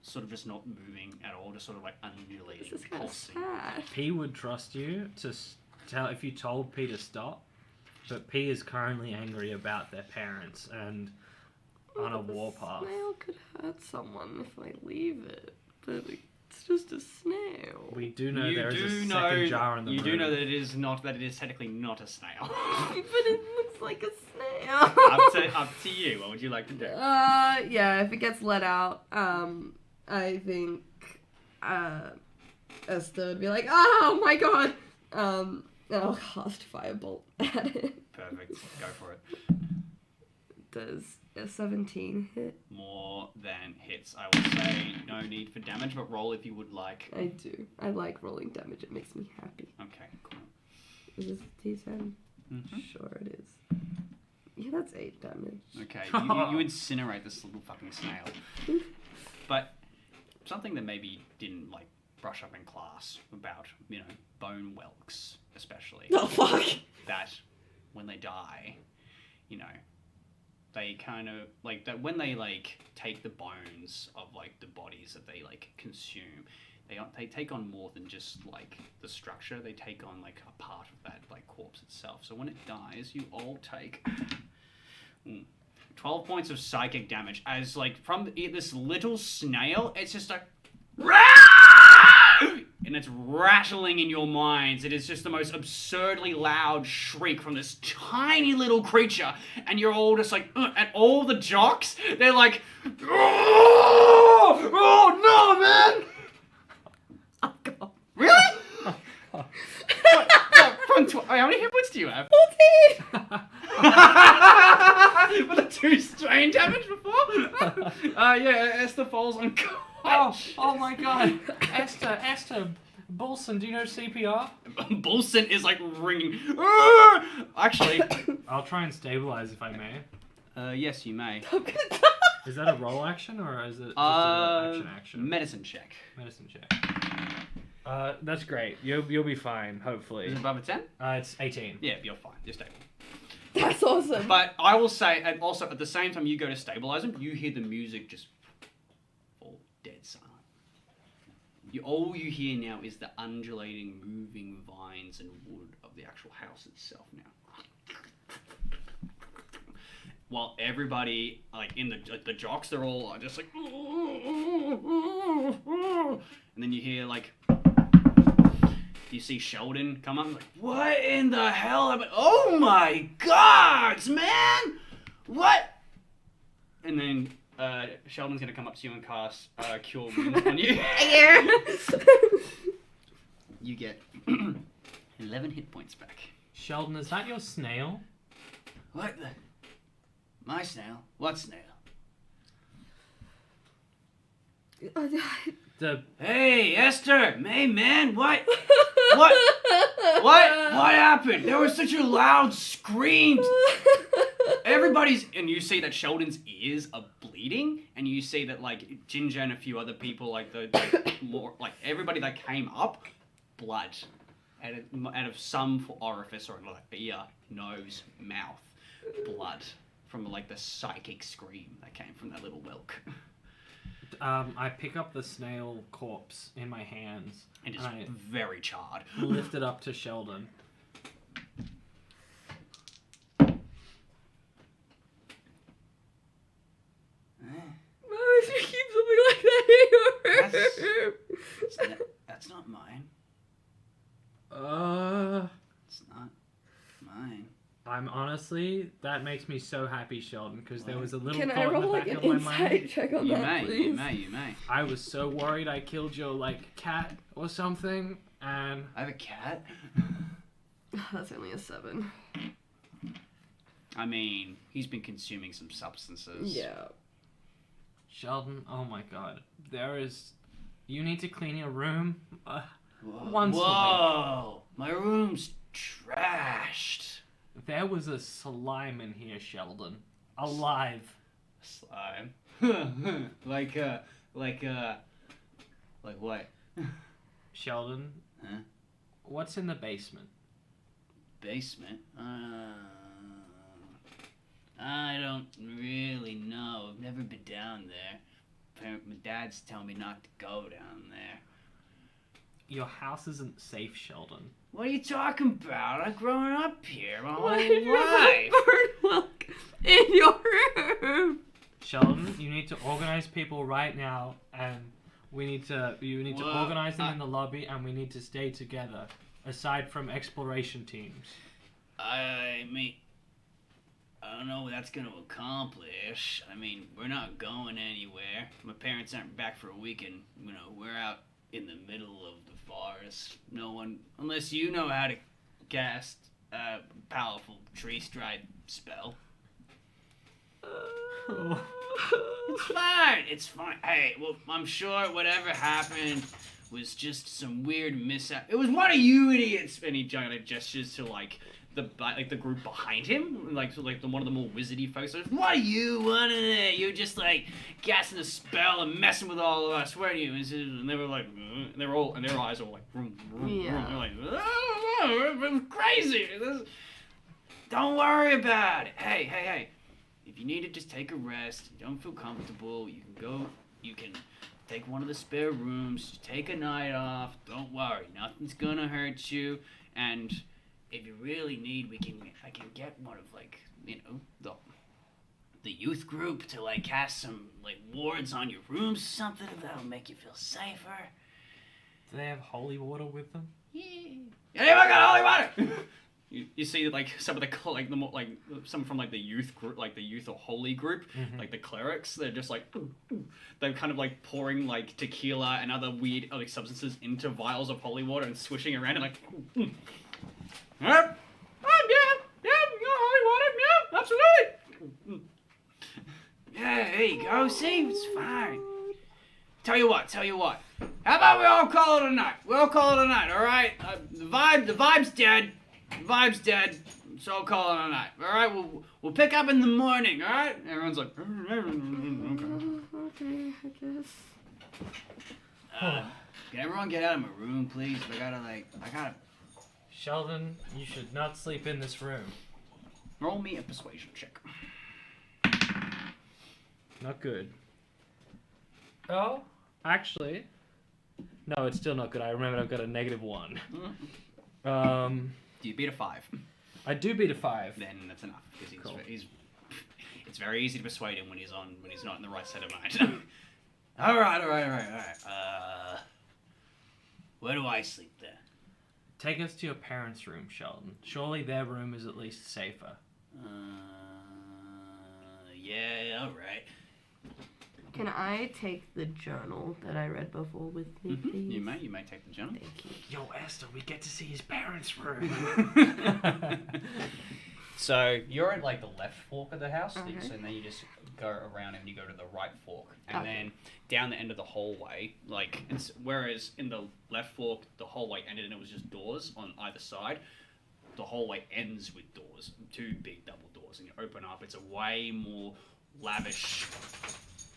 Sort of just not moving at all, just sort of like unnearly This is kind of pulsing. sad. P would trust you to tell if you told P to stop, but P is currently angry about their parents and on a war path. The snail could hurt someone if I leave it, but it's just a snail. We do know You there is do a know second jar in the you room. do know that it is not that it is technically not a snail. But it looks like a snail. up to you. What would you like to do? Yeah, if it gets let out, I think, Esther would be like, oh my god! And I'll cast Firebolt at it. Perfect. Go for it. Does A 17 hit. More than hits. I will say no need for damage, but roll if you would like. I do. I like rolling damage. It makes me happy. Okay, cool. Is this a D10? Mm-hmm. Sure it is. Yeah, that's 8 damage. Okay, you incinerate this little fucking snail. But something that maybe didn't like brush up in class about, bone whelks especially. Oh fuck! That when they die, they kind of like that when they like take the bones of like the bodies that they like consume, they take on more than just like the structure. They take on like a part of that like corpse itself. So when it dies, you all take 12 points of psychic damage as like from this little snail, it's just like and it's rattling in your minds. It is just the most absurdly loud shriek from this tiny little creature, and you're all just like, and all the jocks, they're like, oh no, man! Oh god. Really? How many hit points do you have? 14! For the 2 strain damage before? Yeah, Esther falls unconscious. Oh my god. Esther, Bulson, do you know CPR? Bulson is like ringing. Actually, I'll try and stabilize if I may. yes, you may. Is that a roll action or is it just an action? Medicine check. Medicine check. That's great. You'll be fine, hopefully. Is it above a 10? It's 18. Yeah, you're fine. You're stable. That's awesome. But I will say, and also at the same time you go to stabilize him, you hear the music just fall dead silent. All you hear now is the undulating, moving vines and wood of the actual house itself now. While everybody, like in the jocks, they're all just like, and then you hear like, you see Sheldon come up and like, what in the hell? Oh my gods, man! What? And then Sheldon's gonna come up to you and cast Cure Wounds on you. You get 11 hit points back. Sheldon, is that your snail? What the? My snail? What snail? Hey, Esther! Hey, man, what? What happened? There was such a loud scream. And you see that Sheldon's ears are bleeding, and you see that like Ginger and a few other people, everybody that came up, blood out of some orifice or another, ear, nose, mouth, blood from like the psychic scream that came from that little whelk. I pick up the snail corpse in my hands. And it's very charred. Lift it up to Sheldon. Why would you keep something like that in your room? That's not mine. It's not mine. I'm honestly, that makes me so happy, Sheldon, because there was a little Can I thought in the roll back like an of my insight mind. check on that, please? You may. I was so worried I killed your, cat or something, and... I have a cat? That's only a 7. I mean, he's been consuming some substances. Yeah. Sheldon, oh my god. You need to clean your room Whoa. once a Whoa! My room's trashed. week. There was a slime in here, Sheldon. Alive. Slime. like what? Sheldon, Huh? what's in the basement? Basement? I don't really know. I've never been down there. My dad's telling me not to go down there. Your house isn't safe, Sheldon. What are you talking about? I've grown up here my whole Why do you have life. a bird whelk in your room? Sheldon, you need to organize people right now, and you need to Well, organize them in the lobby, and we need to stay together, aside from exploration teams. I mean, I don't know what that's going to accomplish. I mean, we're not going anywhere. My parents aren't back for a week, and, we're out in the middle of the forest. No one, unless you know how to cast a powerful tree stride spell. It's fine. It's fine. Hey, well, I'm sure whatever happened was just some weird mishap. It was one of you idiots. And he kind of gestures to the group behind him, like one of the more wizardy folks. Like, what are you? What are they? You're just like casting a spell and messing with all of us, weren't you? And they were like, they were all, and their eyes were like, vroom, vroom, Yeah. vroom. They're like, oh, it was crazy. Don't worry about it. Hey. If you need to just take a rest, you don't feel comfortable, you can go, you can take one of the spare rooms, just take a night off, don't worry, nothing's gonna hurt you, and if you really need, I can get one of, like, you know, the youth group to, like, cast some, like, wards on your rooms or something, that'll make you feel safer. Do they have holy water with them? Yeah. Anyone got holy water? You see like some of the some from like the youth group, like the youth or holy group, like the clerics. They're just like they're kind of like pouring like tequila and other weird like substances into vials of holy water and swishing around and like. Yeah, holy water, yeah, absolutely. Yeah, there you go. See, it's fine. Tell you what. How about we all call it a night? All right. The vibe's dead. So I'll call it a night. All right. We'll pick up in the morning. All right. Everyone's like, Okay, I guess. Can everyone get out of my room, please? I gotta. Sheldon, you should not sleep in this room. Roll me a persuasion check. Not good. Oh, actually, no, it's still not good. I remember I've got a -1. Do you beat a 5? I do beat a 5. Then that's enough because Cool. It's very easy to persuade him when he's not in the right state of mind. All right. Where do I sleep then? Take us to your parents' room, Sheldon. Surely their room is at least safer. Yeah, all right. Can I take the journal that I read before with me, please? You may take the journal. Thank you. Yo, Esther, we get to see his parents' room. So you're at like the left fork of the house, Okay. so then you just go around and you go to the right fork, and Okay. then down the end of the hallway, like Whereas in the left fork, the hallway ended and it was just doors on either side. The hallway ends with doors, 2 big double doors, and you open up. It's a way more lavish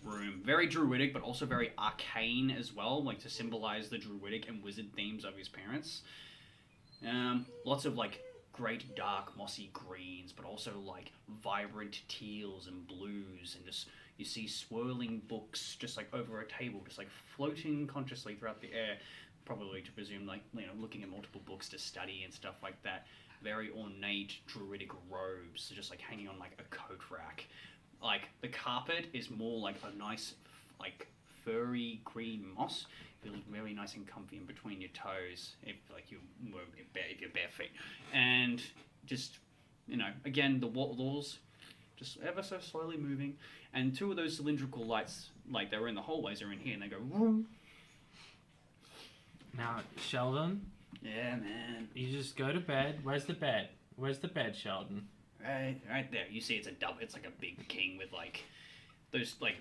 room, very druidic, but also very arcane as well, like to symbolize the druidic and wizard themes of his parents. Lots of like great dark mossy greens, but also like vibrant teals and blues, and just you see swirling books just like over a table, just like floating consciously throughout the air, probably to presume like, you know, looking at multiple books to study and stuff like that. Very ornate druidic robes, just like hanging on like a coat rack. Like the carpet is more like a nice like furry green moss. Feels very nice and comfy in between your toes if you're bare feet. And just, you know, again, the walls just ever so slowly moving, and 2 of those cylindrical lights, like they were in the hallways, are in here, and they go vroom. Now, Sheldon, Yeah, man. you just go to bed. Where's the bed? Where's the bed, Sheldon? Right there. You see, it's like a big king with like those like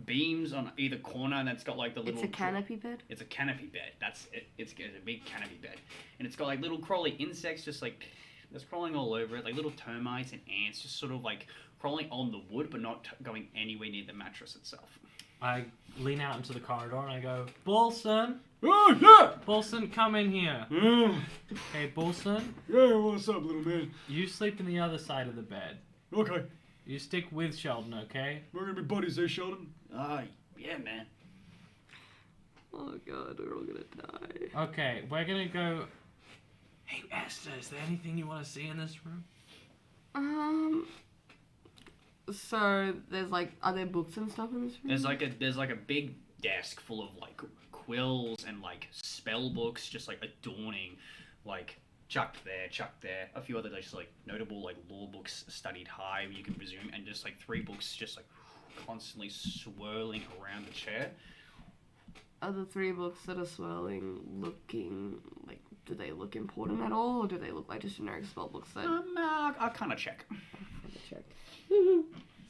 beams on either corner, and that's got like the little. It's a canopy bed? It's a canopy bed. That's it. It's a big canopy bed, and it's got like little crawly insects just like that's crawling all over it, like little termites and ants, just sort of like crawling on the wood, but not going anywhere near the mattress itself. I lean out into the corridor and I go, Bolson! Oh yeah. Bolson, come in here. Yeah. Hey, Bolson, What's up, little man? you sleep in the other side of the bed. Okay. You stick with Sheldon, okay? We're gonna be buddies, eh, Sheldon? Yeah, man. Oh god, we're all gonna die. Okay, we're gonna go... Hey, Esther, is there anything you want to see in this room? So there's like, are there books and stuff in this room? There's like a big desk full of like quills and like spell books, just like adorning, like chucked there. A few other just like notable like law books studied high, you can presume, and just like 3 books just like constantly swirling around the chair. Are the 3 books that are swirling looking like, do they look important at all, or do they look like just generic spell books that... I'll kind of check. Check.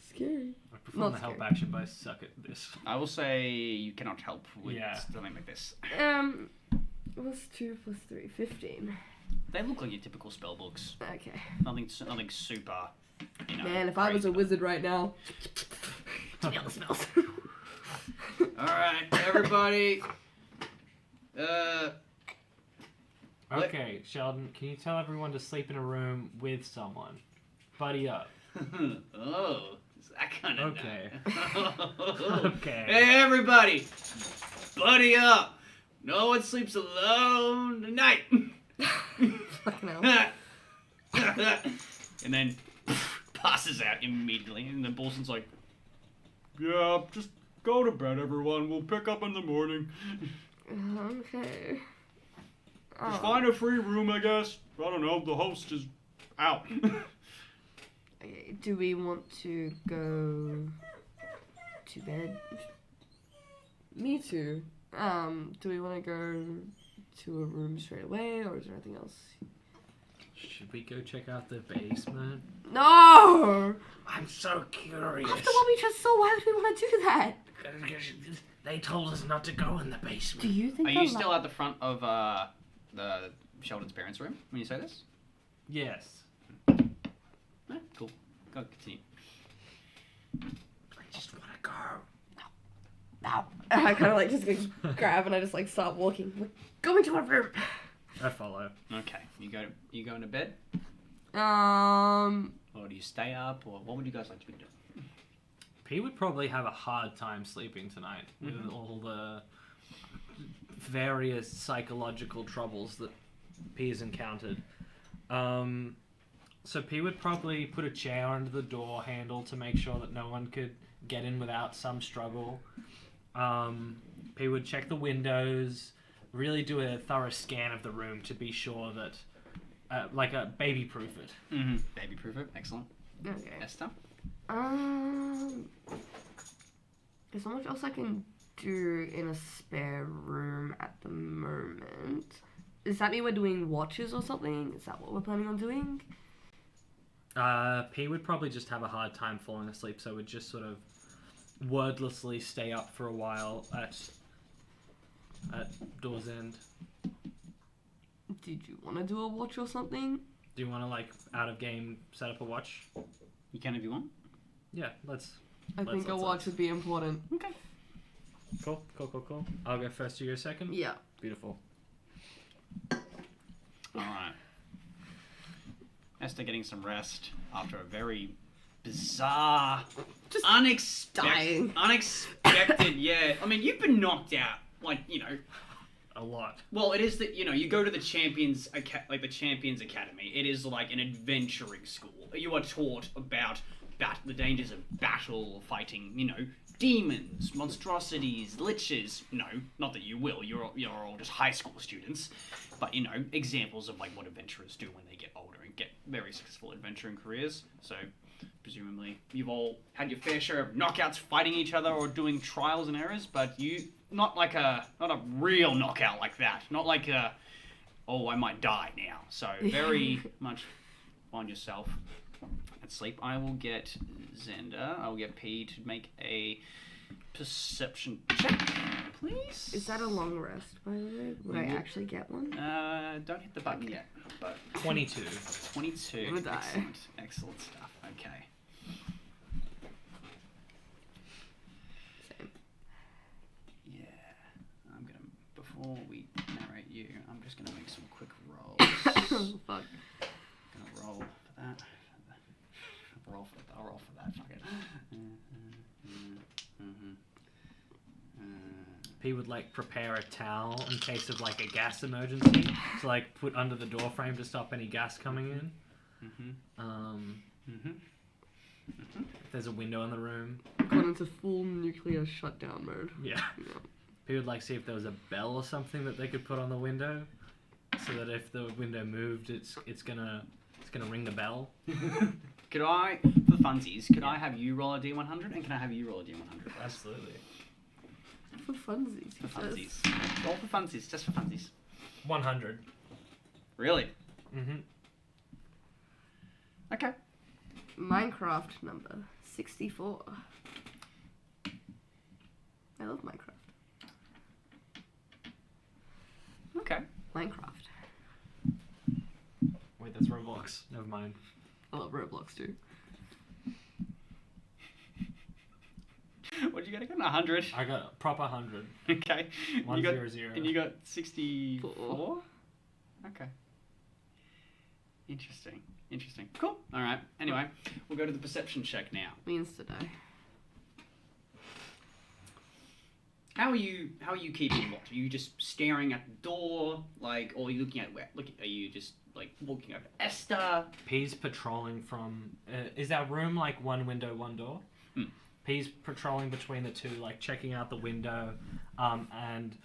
Scary. I from Not the help scared. action, but I suck at this. I will say you cannot help with Yeah. something like this. What's 2 plus 3? 15. They look like your typical spell books. Okay. Nothing super. You know, Man, if I was a crazy. wizard right now. Give me all the spells. All right, everybody. Okay, Sheldon, can you tell everyone to sleep in a room with someone? Buddy up. Oh, is that kind of Okay. Okay. Hey, everybody, buddy up. No one sleeps alone tonight. Fucking hell. And then passes out immediately, and then Bolson's like, "Yeah, just go to bed, everyone. We'll pick up in the morning. Okay. Just find a free room, I guess. I don't know. The host is out." Okay, do we want to go to bed? Me too. Do we want to go to a room straight away, or is there anything else? Should we go check out the basement? No! I'm so curious. After what we just saw, why would we want to do that? They told us not to go in the basement. Do you think Are you still at the front of the Sheldon's parents' room when you say this? Yes. No? Cool. Go continue. I just want to go. No. I kind of like just grab and I just like start walking. Like, go into a room. I follow. Okay. You go into bed, or do you stay up, or what would you guys like to be doing? P would probably have a hard time sleeping tonight with all the various psychological troubles that P has encountered. So P would probably put a chair under the door handle to make sure that no one could get in without some struggle. P would check the windows, really do a thorough scan of the room to be sure that, like a baby-proof it. Mm-hmm. Baby-proof it. Excellent. Okay. Esther? There's not much else I can do in a spare room at the moment. Does that mean we're doing watches or something? Is that what we're planning on doing? P would probably just have a hard time falling asleep, so would just sort of wordlessly stay up for a while at door's end. Did you want to do a watch or something? Do you want to, like, out of game set up a watch? You can if you want. Yeah, let's. I think a watch would be important. Okay. Cool. I'll go first, you go second? Yeah. Beautiful. Alright. Esther getting some rest after a very bizarre, Just unexpected, yeah. I mean, you've been knocked out, like, you know. A lot. Well, it is that, you know, you go to the Champions Academy. It is like an adventuring school. You are taught about the dangers of battle, fighting, you know, demons, monstrosities, liches. No, not that you will. You're all just high school students. But, you know, examples of, like, what adventurers do when they get older and get very successful adventuring careers. So, presumably, you've all had your fair share of knockouts fighting each other or doing trials and errors, but not a real knockout like that. Not like oh, I might die now. So, very much find yourself at sleep. I will get Xander. I will get P to make a perception check, please. Is that a long rest, by the way? Would I actually get one? Don't hit the button yet, but 22. 22. I'm gonna die. Excellent stuff. Okay. Same. Yeah. Before we narrate you, I'm just gonna make some quick rolls. Fuck. Gonna roll for that. I'll roll for that. Fuck it. P would, like, prepare a towel in case of, like, a gas emergency to, like, put under the door frame to stop any gas coming in. If there's a window in the room. Gone into full nuclear shutdown mode. Yeah. P would, like, see if there was a bell or something that they could put on the window, so that if the window moved, it's gonna ring the bell. Could I, for funsies, I have you roll a D100, and can I have you roll a D100? Absolutely. For funsies. For funsies. Roll for funsies, just for funsies. 100. Really? Mm-hmm. Okay. Minecraft number 64. I love Minecraft. Okay. Minecraft. Wait, that's Roblox. Never mind. I love Roblox too. What did you get again? 100. I got a proper 100. Okay. 100. And you got 64? Okay. Interesting. Cool. All right. Anyway, we'll go to the perception check now. Means to die. How are you keeping watch? Are you just staring at the door, like, or are you looking at where? Are you just like walking over to Esther? P's patrolling from. Is our room like one window, one door? P's patrolling between the two, like checking out the window, and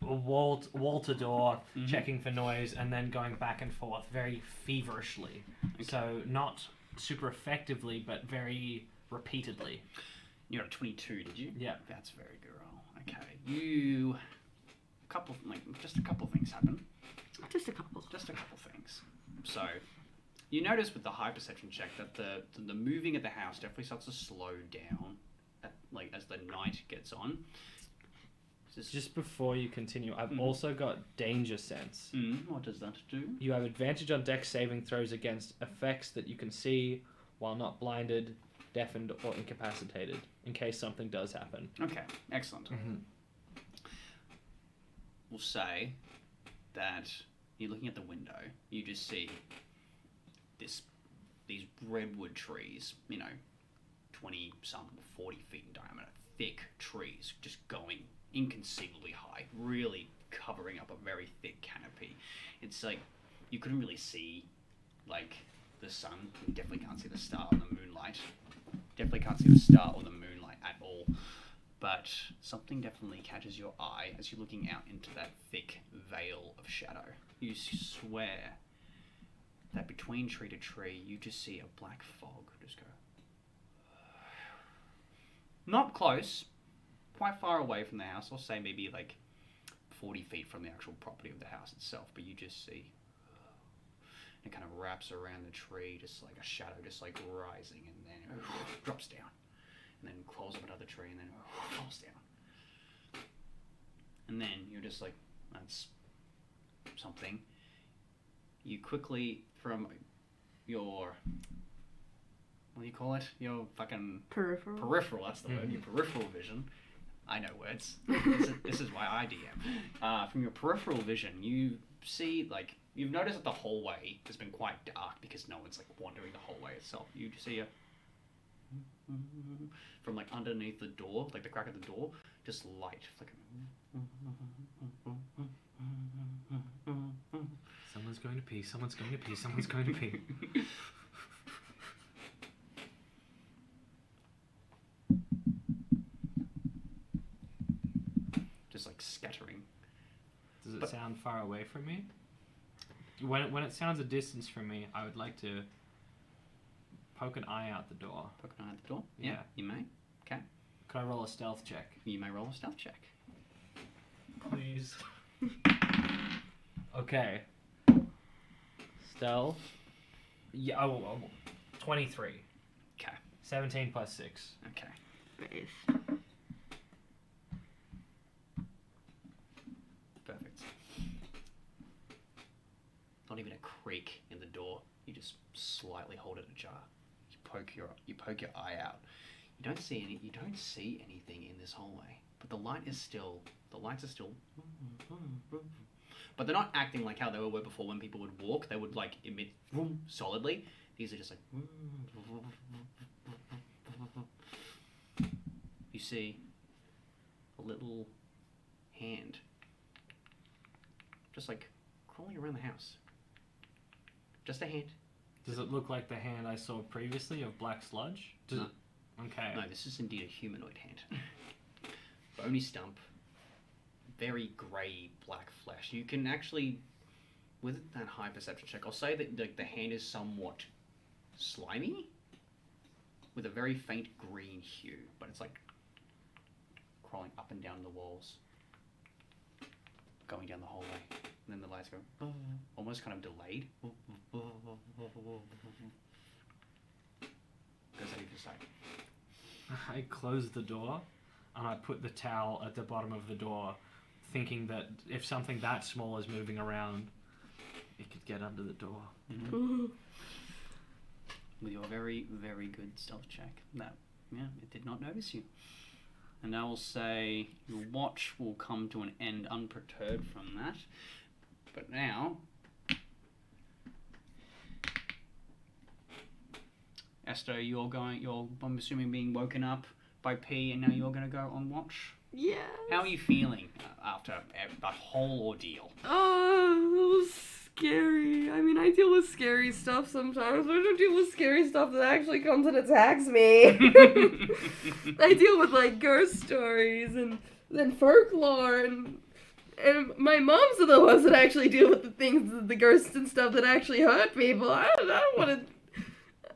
wall to door, checking for noise, and then going back and forth very feverishly. Okay. So not super effectively, but very repeatedly. You got a 22, did you? Yeah. That's a very good roll. Okay. Just a couple things happen. Just a couple things. So, you notice with the high perception check that the moving of the house definitely starts to slow down, as the night gets on. Just before you continue, I've also got danger sense. What does that do? You have advantage on dex saving throws against effects that you can see while not blinded, deafened, or incapacitated, in case something does happen. Okay, excellent. We'll say that you're looking at the window, you just see these redwood trees, 20-some, 40 feet in diameter, thick trees, just going inconceivably high, really covering up a very thick canopy. It's like you couldn't really see the sun. You definitely can't see the star or the moonlight. Definitely can't see the star or the moonlight at all. But something definitely catches your eye as you're looking out into that thick veil of shadow. You swear that between tree to tree, you just see a black fog just go. Not close, quite far away from the house. I'll say maybe 40 feet from the actual property of the house itself, but you just see it kind of wraps around the tree, just like a shadow, just rising, and then drops down, and then crawls up another tree, and then falls down. And then you're just like, that's something. You quickly, from your, what do you call it? Your fucking peripheral, that's the word, your peripheral vision. I know words. This is why I DM. From your peripheral vision, you see, you've noticed that the hallway has been quite dark because no one's, wandering the hallway itself. You just see from, underneath the door, the crack of the door, just light. Someone's going to pee, someone's going to pee, someone's going to pee. Just, scattering. Does it sound far away from me? When it sounds a distance from me, I would like to poke an eye out the door. Poke an eye out the door? Yeah. You may. Okay. Could I roll a stealth check? You may roll a stealth check. Please. Okay. Stealth. Yeah. 23. Okay. 17 plus 6. Okay. Base. Perfect. Not even a creak in the door. You just slightly hold it ajar. You poke your eye out. You don't see anything in this hallway. But the lights are still. But they're not acting like how they were before when people would walk. They would emit solidly. These are just You see a little hand just crawling around the house. Just a hand. Does it look like the hand I saw previously of black sludge? No. Okay. No, this is indeed a humanoid hand. Bony stump. Very grey black flesh. You can actually, with that high perception check, I'll say that the hand is somewhat slimy, with a very faint green hue, but it's crawling up and down the walls, going down the hallway, and then the lights go almost kind of delayed. Goes out of your sight. I close the door and I put the towel at the bottom of the door, thinking that if something that small is moving around, it could get under the door. Mm-hmm. With your very, very good stealth check, it did not notice you. And I will say your watch will come to an end unperturbed from that. But now, Esther, I'm assuming being woken up by P, and now you're going to go on watch? Yeah. How are you feeling after that whole ordeal? Oh, it was scary. I mean, I deal with scary stuff sometimes, but I don't deal with scary stuff that actually comes and attacks me. I deal with, like, ghost stories and folklore, and my moms are the ones that actually deal with the things, the ghosts and stuff that actually hurt people. I don't want to...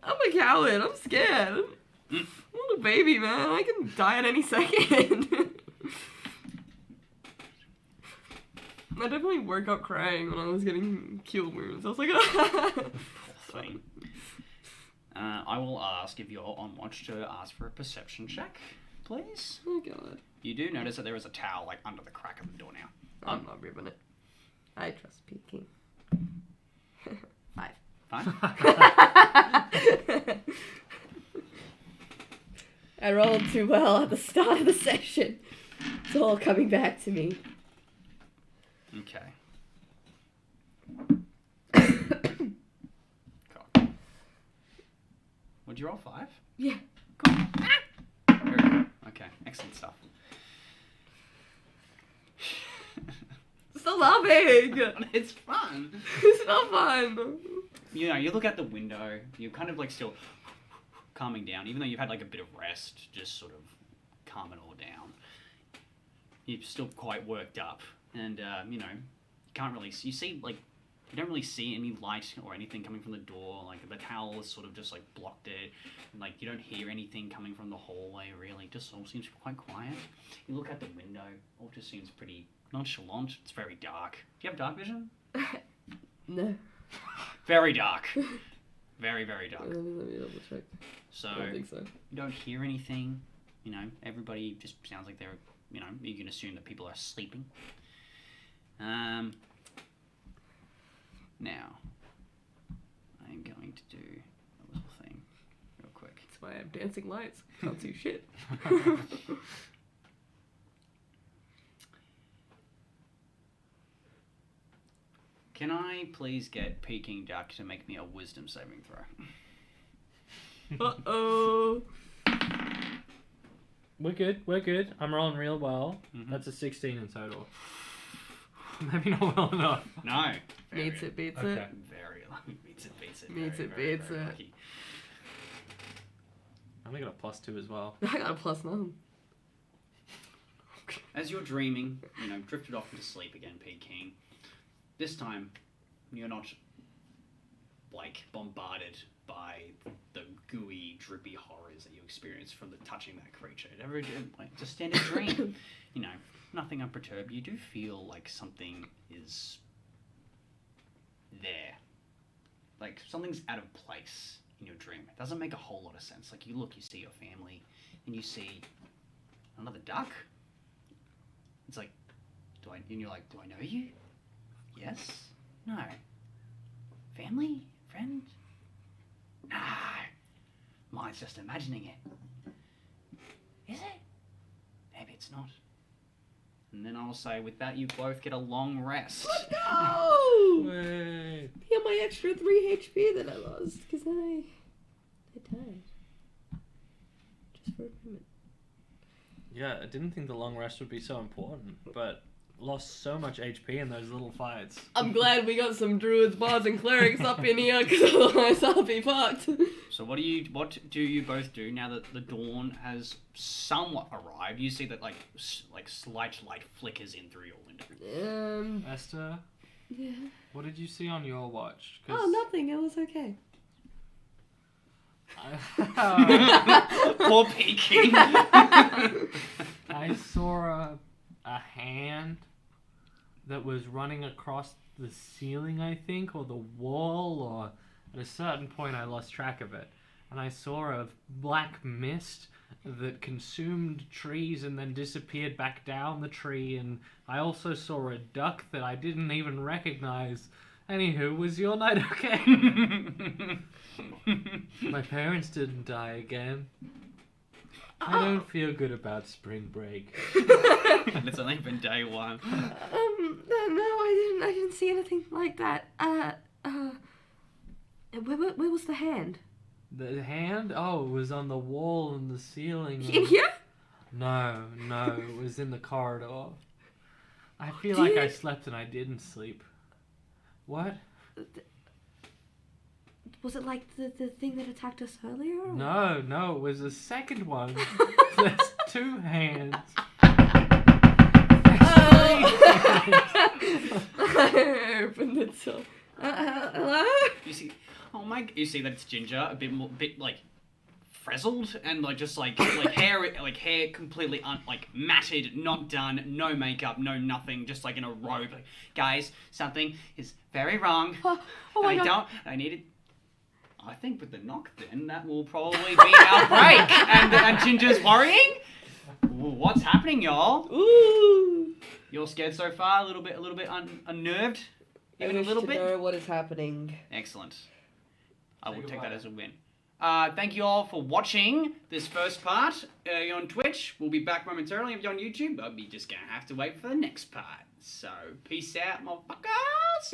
I'm a coward. I'm scared. I'm a little baby, man. I can die at any second. I definitely woke up crying when I was getting kill wounds. I was like, Poor thing. I will ask if you're on watch to ask for a perception check, please. oh god. You do notice that there is a towel like under the crack of the door now. I'm not ripping it. I trust peeking. 5. Fine. I rolled too well at the start of the session. It's all coming back to me. Okay. Cool. Would you roll 5? Yeah. Cool. Very good. Okay, excellent stuff. Stop laughing! It's fun. It's not fun. You know, you look out the window, you're kind of like still calming down, even though you've had like a bit of rest, just sort of calm it all down. You're still quite worked up, and you know, you can't really see. You see, like, you don't really see any light or anything coming from the door. Like the towel has sort of just like blocked it, and like you don't hear anything coming from the hallway. Really, it just all seems quite quiet. You look out the window, all just seems pretty nonchalant. It's very dark. Do you have dark vision? No. Very dark. Very, very dark. Let me double check. So, I don't think so. you don't hear anything. You know, everybody just sounds like they're, you know, you can assume that people are sleeping. Now, I'm going to do a little thing real quick. That's why I have dancing lights. Can't see shit. Can I please get Peking Duck to make me a wisdom saving throw? Uh-oh. We're good. I'm rolling real well. Mhm. That's a 16 in total. Maybe not well enough. No. Beats it, beats Okay. it. Very lucky. Beats it. Beats Very, it, very, beats very it. lucky. I only got a +2 as well. I got a +9. As you're dreaming, you know, drifted off into sleep again, Peking. This time, you're not, like, bombarded by the gooey, drippy horrors that you experience from the touching that creature. It's a standard dream. You know, nothing unperturbed. You do feel like something is there. Like, something's out of place in your dream. It doesn't make a whole lot of sense. Like, you look, you see your family, and you see another duck. It's like, and you're like, do I know you? Yes? No. Family? Friend? No. Mine's just imagining it. Is it? Maybe it's not. And then I'll say, with that, you both get a long rest. No! Wait. Heal my extra 3 HP that I lost, because I died. Just for a moment. Yeah, I didn't think the long rest would be so important, but lost so much HP in those little fights. I'm glad we got some druids, bards, and clerics up in here, because otherwise I'll be fucked. So what do you both do now that the dawn has somewhat arrived? You see that like slight light flickers in through your window. Esther, Yeah. what did you see on your watch? 'Cause Oh, nothing. It was okay. Poor Peking. I saw a hand that was running across the ceiling, I think, or the wall, or at a certain point I lost track of it. and I saw a black mist that consumed trees and then disappeared back down the tree, and I also saw a duck that I didn't even recognize. Anywho, was your night okay? My parents didn't die again. I don't feel good about spring break. It's only been day 1. No, I didn't see anything like that. Where was the hand? The hand? Oh, it was on the wall and the ceiling. In here? No, it was in the corridor. I feel like I slept and I didn't sleep. What? Was it like the thing that attacked us earlier? Or? No, it was the second one. There's 2 hands. I opened the door. Hello? You see, you see that it's Ginger, a bit like frazzled and like just like hair completely matted, not done, no makeup, no nothing, just like in a robe. Like, guys, something is very wrong. Oh my God. I think with the knock, then that will probably be our break. And Ginger's worrying. What's happening, y'all? Ooh. You're scared so far, a little bit unnerved, even a little bit. Know what is happening. Excellent. I will take that as a win. Thank you all for watching this first part. You're on Twitch. We'll be back momentarily. If you're on YouTube, I'll be just gonna have to wait for the next part. So, peace out, motherfuckers.